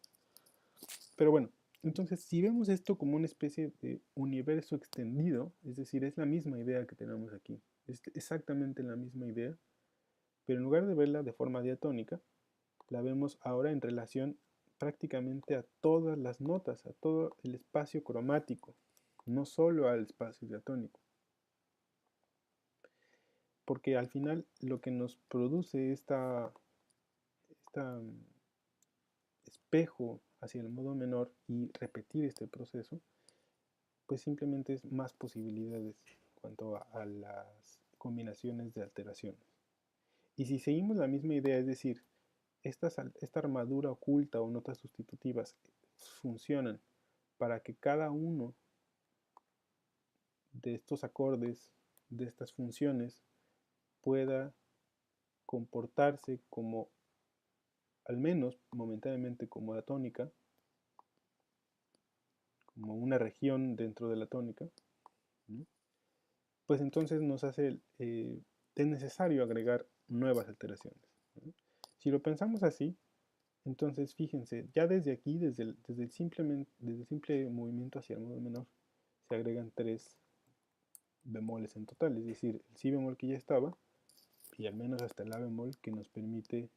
pero bueno, entonces si vemos esto como una especie de universo extendido, es decir, es la misma idea que tenemos aquí, es exactamente la misma idea, pero en lugar de verla de forma diatónica, la vemos ahora en relación prácticamente a todas las notas, a todo el espacio cromático, no solo al espacio diatónico. Porque al final lo que nos produce esta espejo hacia el modo menor y repetir este proceso, pues simplemente es más posibilidades en cuanto a las combinaciones de alteraciones. Y si seguimos la misma idea, es decir, esta armadura oculta o notas sustitutivas funcionan para que cada uno de estos acordes, de estas funciones, pueda comportarse como, al menos momentáneamente, como la tónica, como una región dentro de la tónica, ¿no? Pues entonces nos hace es necesario agregar nuevas alteraciones, ¿no? Si lo pensamos así, entonces fíjense, ya desde aquí, desde el simple movimiento hacia el modo menor, se agregan 3 bemoles en total, es decir, el si bemol que ya estaba, y al menos hasta el la bemol que nos permite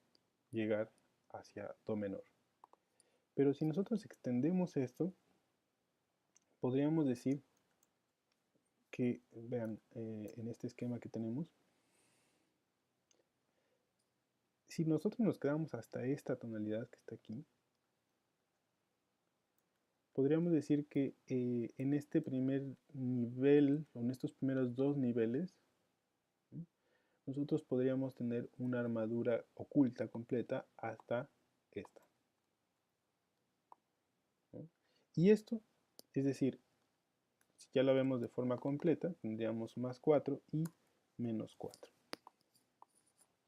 llegar hacia do menor. Pero si nosotros extendemos esto, podríamos decir que, vean, en este esquema que tenemos, si nosotros nos quedamos hasta esta tonalidad que está aquí, podríamos decir que en este primer nivel, o en estos primeros dos niveles, ¿sí?, nosotros podríamos tener una armadura oculta completa hasta esta, ¿no? Y esto, es decir, si ya lo vemos de forma completa, tendríamos más 4 y menos 4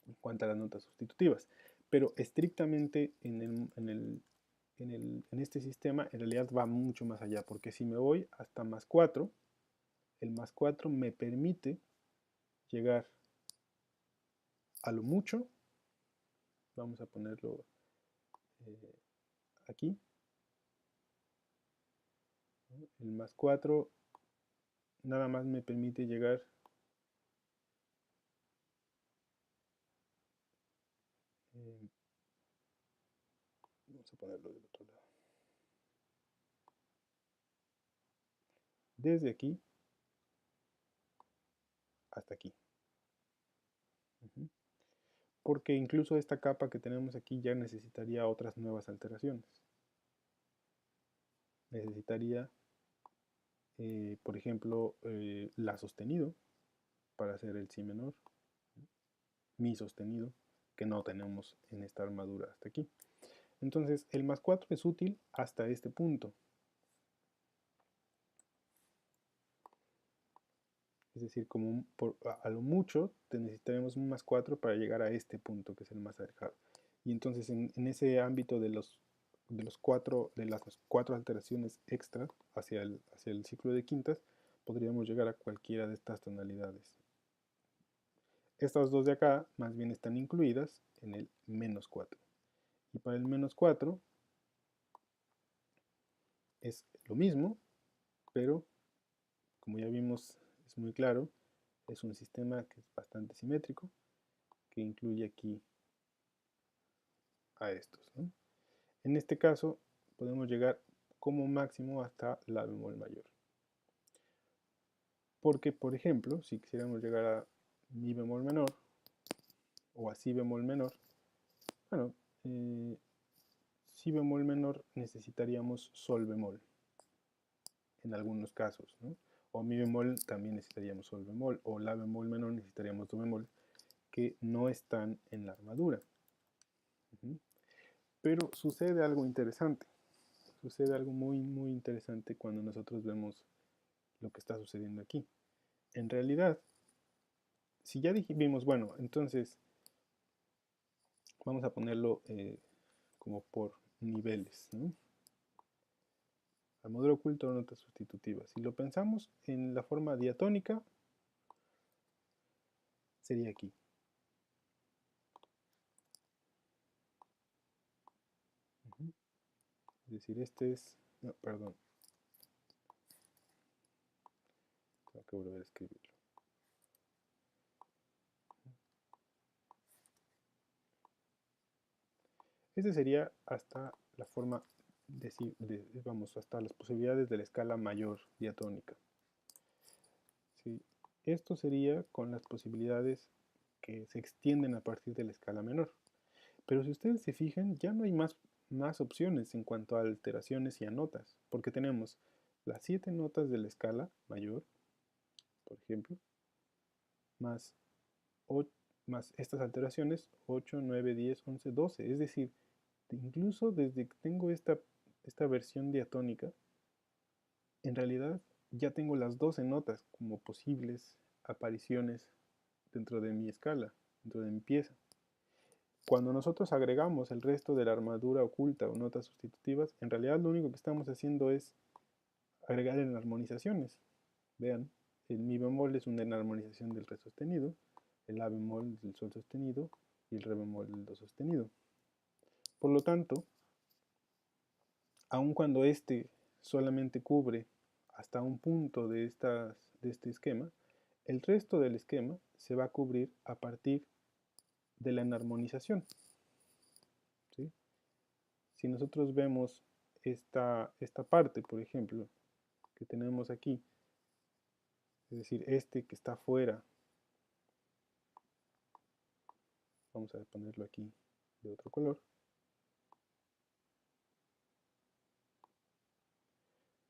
en cuanto a las notas sustitutivas. Pero estrictamente en este sistema, en realidad va mucho más allá, porque si me voy hasta más 4, el más 4 me permite llegar a lo mucho, vamos a ponerlo aquí, ¿no? El más 4 nada más me permite llegar vamos a ponerlo del otro lado, desde aquí hasta aquí. Porque incluso esta capa que tenemos aquí ya necesitaría otras nuevas alteraciones. Necesitaría, por ejemplo, la sostenido para hacer el si menor, mi sostenido, que no tenemos en esta armadura hasta aquí. Entonces, el más 4 es útil hasta este punto. Es decir, como a lo mucho necesitaremos un más 4 para llegar a este punto, que es el más alejado. Y entonces en ese ámbito de las cuatro alteraciones extra hacia el ciclo de quintas, podríamos llegar a cualquiera de estas tonalidades. Estas dos de acá más bien están incluidas en el menos 4. Y para el menos 4 es lo mismo, pero como ya vimos, es muy claro, es un sistema que es bastante simétrico, que incluye aquí a estos, ¿no? En este caso, podemos llegar como máximo hasta la bemol mayor. Porque, por ejemplo, si quisiéramos llegar a mi bemol menor, o a si bemol menor, bueno, si bemol menor necesitaríamos sol bemol, en algunos casos, ¿no? O mi bemol también necesitaríamos sol bemol, o la bemol menor necesitaríamos do bemol, que no están en la armadura. Pero sucede algo interesante, sucede algo muy, muy interesante cuando nosotros vemos lo que está sucediendo aquí. En realidad, si ya vimos, bueno, entonces vamos a ponerlo como por niveles, ¿no? Armadura oculta o notas sustitutivas. Si lo pensamos en la forma diatónica, sería aquí. Es decir, este es... No, perdón. Tengo que volver a escribirlo. Este sería hasta la forma, vamos, hasta las posibilidades de la escala mayor diatónica. ¿Sí? Esto sería con las posibilidades que se extienden a partir de la escala menor. Pero si ustedes se fijan, ya no hay más opciones en cuanto a alteraciones y a notas, porque tenemos las 7 notas de la escala mayor, por ejemplo, más, más estas alteraciones, 8, 9, 10, 11, 12. Es decir, incluso desde que tengo esta versión diatónica, en realidad ya tengo las 12 notas como posibles apariciones dentro de mi escala, dentro de mi pieza. Cuando nosotros agregamos el resto de la armadura oculta o notas sustitutivas, en realidad lo único que estamos haciendo es agregar enarmonizaciones. Vean, el mi bemol es una enarmonización del re sostenido, el la bemol del sol sostenido y el re bemol del do sostenido. Por lo tanto, aun cuando este solamente cubre hasta un punto de este esquema, el resto del esquema se va a cubrir a partir de la enarmonización. ¿Sí? Si nosotros vemos esta parte, por ejemplo, que tenemos aquí, es decir, este que está fuera, Vamos a ponerlo aquí de otro color.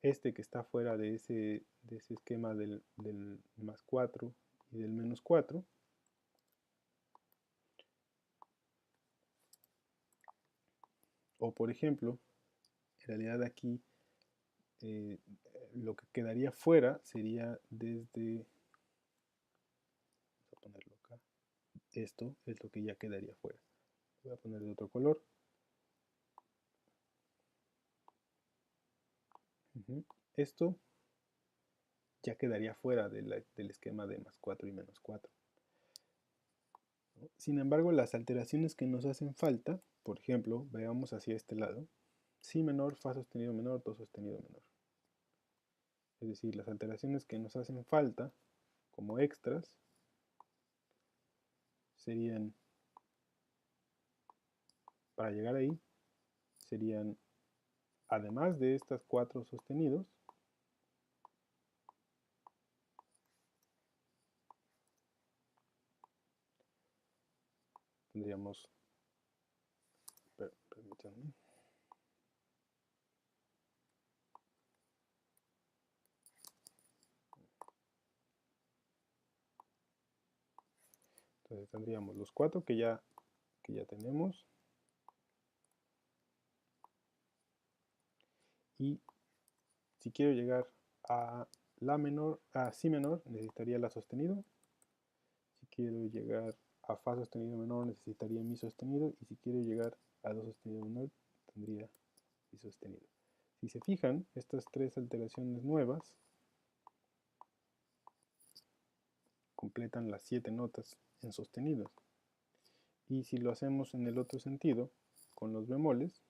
Este que está fuera de ese esquema del más 4 y del menos 4, o por ejemplo, en realidad aquí lo que quedaría fuera sería desde, vamos a ponerlo acá, esto es lo que ya quedaría fuera. Voy a poner de otro color. Esto ya quedaría fuera del esquema de más 4 y menos 4. Sin embargo, las alteraciones que nos hacen falta, por ejemplo, veamos hacia este lado, si menor, fa sostenido menor, do sostenido menor. Es decir, las alteraciones que nos hacen falta como extras serían, para llegar ahí, serían, además de estas 4 sostenidos, tendríamos, permítanme, entonces tendríamos los 4 que ya tenemos, y si quiero llegar a la menor, a si menor, necesitaría la sostenido. Si quiero llegar a fa sostenido menor, necesitaría mi sostenido. Y si quiero llegar a do sostenido menor, tendría mi sostenido. Si se fijan, estas tres alteraciones nuevas completan las 7 notas en sostenidos. Y si lo hacemos en el otro sentido, con los bemoles,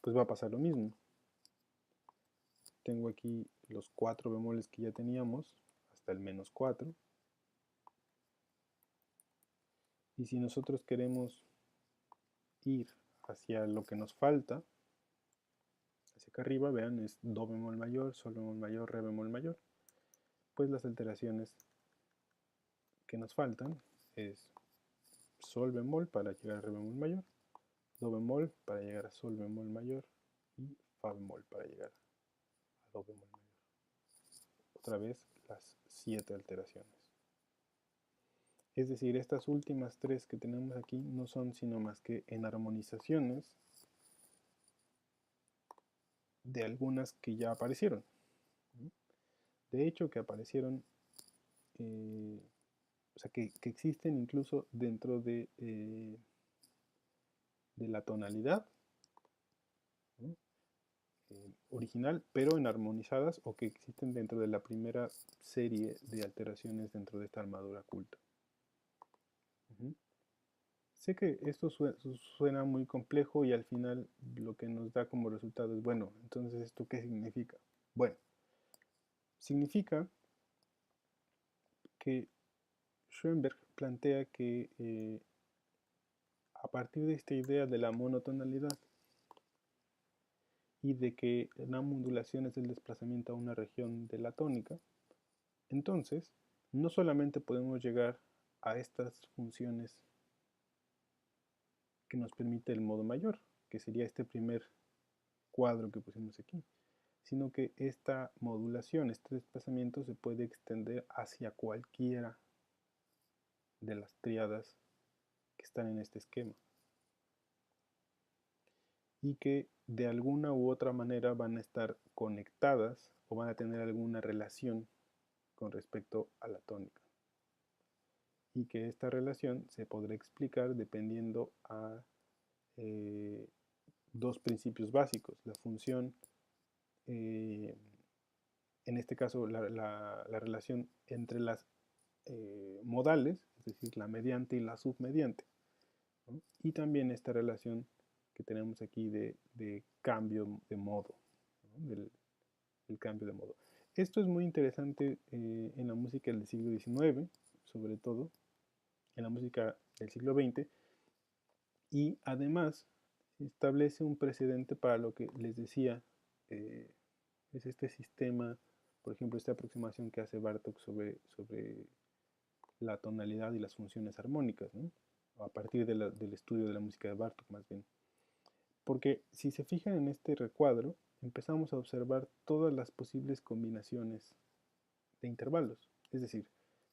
pues va a pasar lo mismo. Tengo aquí los 4 bemoles que ya teníamos, hasta el menos 4. Y si nosotros queremos ir hacia lo que nos falta, hacia acá arriba, vean, es do bemol mayor, sol bemol mayor, re bemol mayor, pues las alteraciones que nos faltan es sol bemol para llegar a re bemol mayor, do bemol para llegar a sol bemol mayor y fa bemol para llegar a do bemol mayor. Otra vez las 7 alteraciones. Es decir, estas últimas 3 que tenemos aquí no son sino más que enarmonizaciones de algunas que ya aparecieron. De hecho, que aparecieron, o sea, que existen incluso dentro de la tonalidad, ¿no? Original, pero enarmonizadas, o que existen dentro de la primera serie de alteraciones dentro de esta armadura culta. Sé que esto suena muy complejo y al final lo que nos da como resultado es, bueno, entonces ¿esto qué significa? Bueno, significa que Schoenberg plantea que a partir de esta idea de la monotonalidad y de que la modulación es el desplazamiento a una región de la tónica, entonces no solamente podemos llegar a estas funciones que nos permite el modo mayor, que sería este primer cuadro que pusimos aquí, sino que esta modulación, este desplazamiento se puede extender hacia cualquiera de las tríadas que están en este esquema y que de alguna u otra manera van a estar conectadas o van a tener alguna relación con respecto a la tónica y que esta relación se podrá explicar dependiendo a dos principios básicos, la función, en este caso la relación entre las modales, es decir, la mediante y la submediante, ¿no? Y también esta relación que tenemos aquí de cambio de modo, ¿no? del cambio de modo. Esto es muy interesante en la música del siglo XIX, sobre todo, en la música del siglo XX, y además establece un precedente para lo que les decía, es este sistema Por ejemplo, esta aproximación que hace Bartók sobre la tonalidad y las funciones armónicas, ¿no? A partir del estudio de la música de Bartók más bien. Porque si se fijan en este recuadro, empezamos a observar todas las posibles combinaciones de intervalos. Es decir,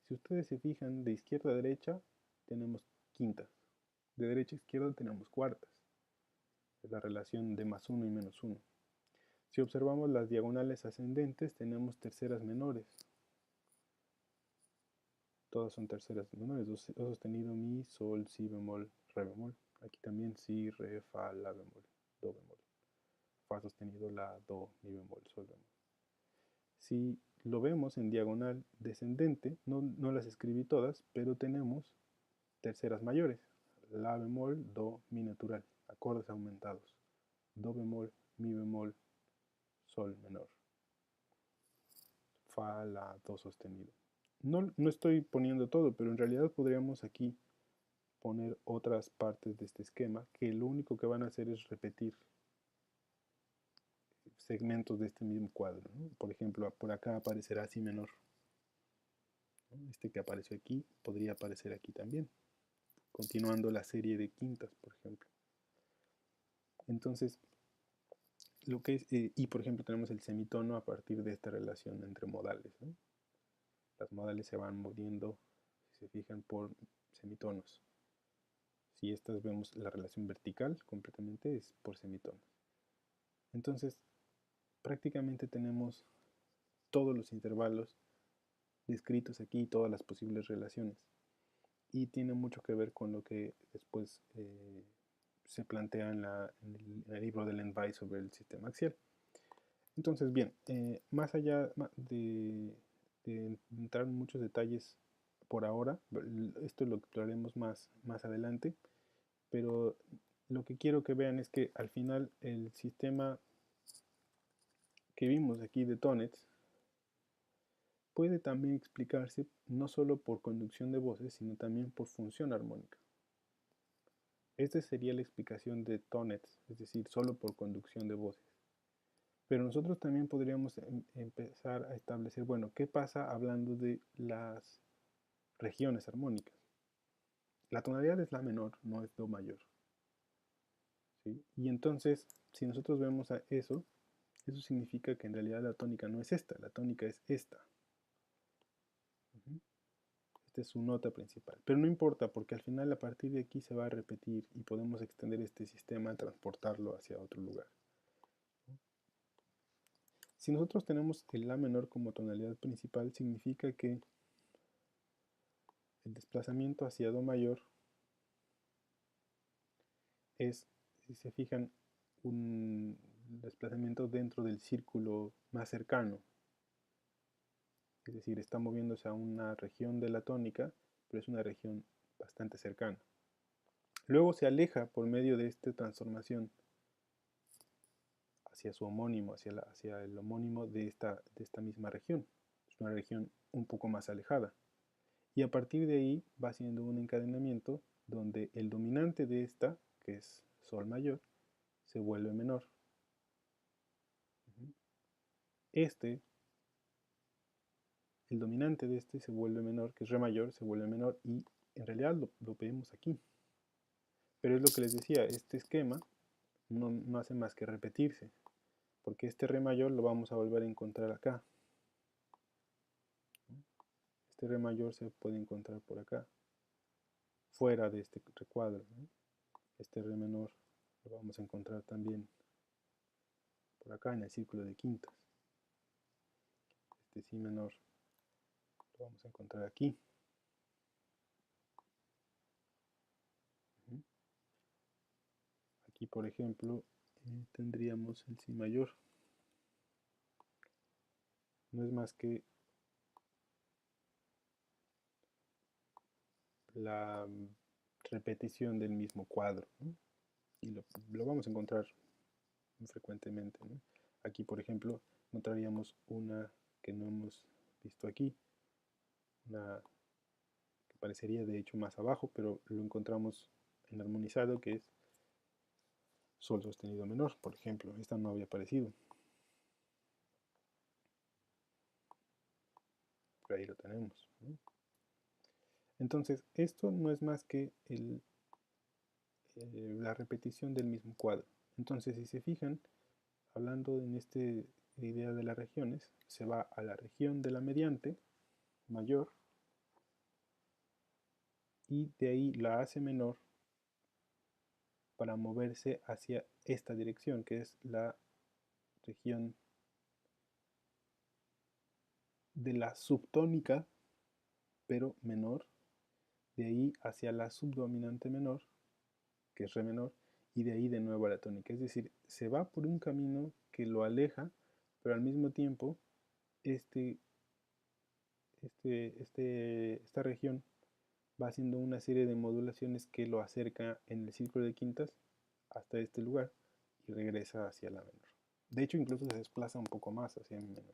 si ustedes se fijan de izquierda a derecha, tenemos quintas. De derecha a izquierda tenemos cuartas. Es la relación de +1 y -1. Si observamos las diagonales ascendentes, tenemos terceras menores. Todas son terceras menores. Do sostenido, mi, sol, si bemol, re bemol. Aquí también si, re, fa, la bemol, do bemol. Fa sostenido, la, do, mi bemol, sol bemol. Si lo vemos en diagonal descendente, no las escribí todas, pero tenemos terceras mayores. La bemol, do, mi natural, acordes aumentados. Do bemol, mi bemol, sol menor. Fa, la, do sostenido. No estoy poniendo todo, pero en realidad podríamos aquí poner otras partes de este esquema que lo único que van a hacer es repetir segmentos de este mismo cuadro, ¿no? Por ejemplo, por acá aparecerá si menor. Este que apareció aquí podría aparecer aquí también, continuando la serie de quintas, por ejemplo. Entonces, lo que es, y por ejemplo tenemos el semitono a partir de esta relación entre modales, ¿no? Las modales se van moviendo, si se fijan, por semitonos. Si estas vemos la relación vertical completamente es por semitonos. Entonces, prácticamente tenemos todos los intervalos descritos aquí, todas las posibles relaciones. Y tiene mucho que ver con lo que después se plantea en el libro de Len sobre el sistema axial. Entonces, bien, más allá de entrar en muchos detalles por ahora, esto lo exploraremos más adelante, pero lo que quiero que vean es que al final el sistema que vimos aquí de Tonets puede también explicarse no solo por conducción de voces, sino también por función armónica. Esta sería la explicación de Tonets, es decir, solo por conducción de voces. Pero nosotros también podríamos empezar a establecer, bueno, ¿qué pasa hablando de las regiones armónicas? La tonalidad es la menor, no es do mayor. ¿Sí? Y entonces, si nosotros vemos a eso significa que en realidad la tónica no es esta, la tónica es esta. Esta es su nota principal. Pero no importa, porque al final a partir de aquí se va a repetir y podemos extender este sistema, transportarlo hacia otro lugar. Si nosotros tenemos el La menor como tonalidad principal, significa que el desplazamiento hacia Do mayor es, si se fijan, un desplazamiento dentro del círculo más cercano. Es decir, está moviéndose a una región de la tónica, pero es una región bastante cercana. Luego se aleja por medio de esta transformación hacia su homónimo, hacia el homónimo de esta misma región. Es una región un poco más alejada. Y a partir de ahí va haciendo un encadenamiento donde el dominante de esta, que es Sol mayor, se vuelve menor. El dominante de este se vuelve menor, que es Re mayor, se vuelve menor y en realidad lo vemos aquí. Pero es lo que les decía, este esquema no hace más que repetirse, porque este Re mayor lo vamos a volver a encontrar acá. Este Re mayor se puede encontrar por acá, fuera de este recuadro, ¿no? Este Re menor lo vamos a encontrar también por acá en el círculo de quintas. Este Si menor lo vamos a encontrar aquí. Aquí, por ejemplo, tendríamos el Si mayor. No es más que la repetición del mismo cuadro, ¿no? Y lo vamos a encontrar frecuentemente, ¿no? Aquí, por ejemplo, encontraríamos una que no hemos visto aquí, una que parecería de hecho más abajo, pero lo encontramos en armonizado, que es Sol sostenido menor, por ejemplo. Esta no había aparecido. pero ahí lo tenemos, ¿no? Entonces, esto no es más que la repetición del mismo cuadro. Entonces, si se fijan, hablando en esta idea de las regiones, se va a la región de la mediante mayor y de ahí la hace menor para moverse hacia esta dirección, que es la región de la subtónica, pero menor, de ahí hacia la subdominante menor, que es re menor, y de ahí de nuevo a la tónica. Es decir, se va por un camino que lo aleja, pero al mismo tiempo esta región va haciendo una serie de modulaciones que lo acerca en el círculo de quintas hasta este lugar y regresa hacia la menor. De hecho, incluso se desplaza un poco más hacia mi menor.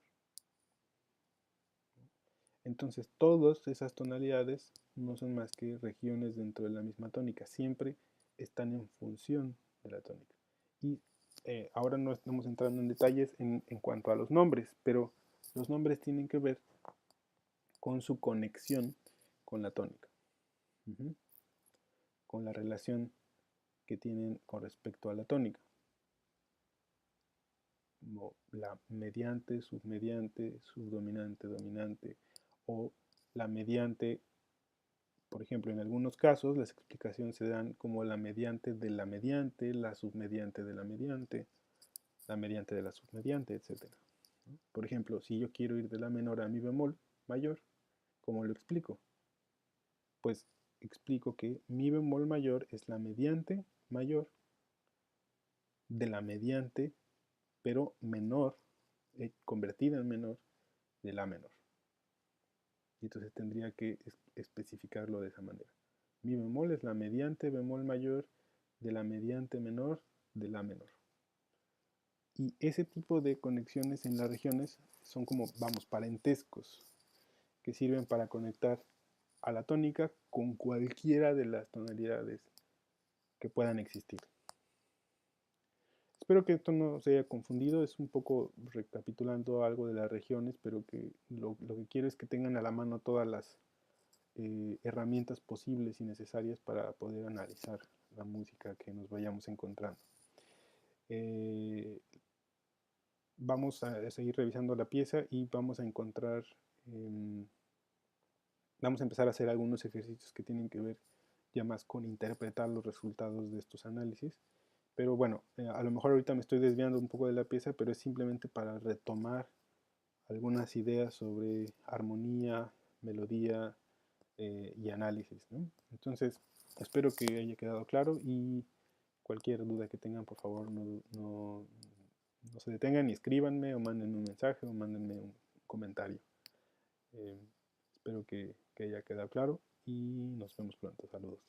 Entonces, todas esas tonalidades no son más que regiones dentro de la misma tónica. Siempre están en función de la tónica. Y ahora no estamos entrando en detalles en cuanto a los nombres, pero los nombres tienen que ver con su conexión con la tónica, con la relación que tienen con respecto a la tónica, como la mediante, subdominante, dominante, o la mediante. Por ejemplo, en algunos casos las explicaciones se dan como la mediante de la mediante, la submediante de la mediante etc. Por ejemplo, si yo quiero ir de la menor a mi bemol mayor, ¿cómo lo explico? Pues explico que mi bemol mayor es la mediante mayor de la mediante, pero menor, convertida en menor, de la menor. Y entonces tendría que especificarlo de esa manera. Mi bemol es la mediante bemol mayor de la mediante menor de la menor. Y ese tipo de conexiones en las regiones son como, vamos, parentescos, que sirven para conectar a la tónica con cualquiera de las tonalidades que puedan existir. Espero que esto no se haya confundido, es un poco recapitulando algo de las regiones, pero que lo que quiero es que tengan a la mano todas las herramientas posibles y necesarias para poder analizar la música que nos vayamos encontrando. Vamos a seguir revisando la pieza y vamos a encontrar, vamos a empezar a hacer algunos ejercicios que tienen que ver ya más con interpretar los resultados de estos análisis. Pero bueno, a lo mejor ahorita me estoy desviando un poco de la pieza, pero es simplemente para retomar algunas ideas sobre armonía, melodía y análisis, ¿no? Entonces, espero que haya quedado claro y cualquier duda que tengan, por favor, no se detengan y escríbanme o mándenme un mensaje o mándenme un comentario. Espero que haya quedado claro y nos vemos pronto. Saludos.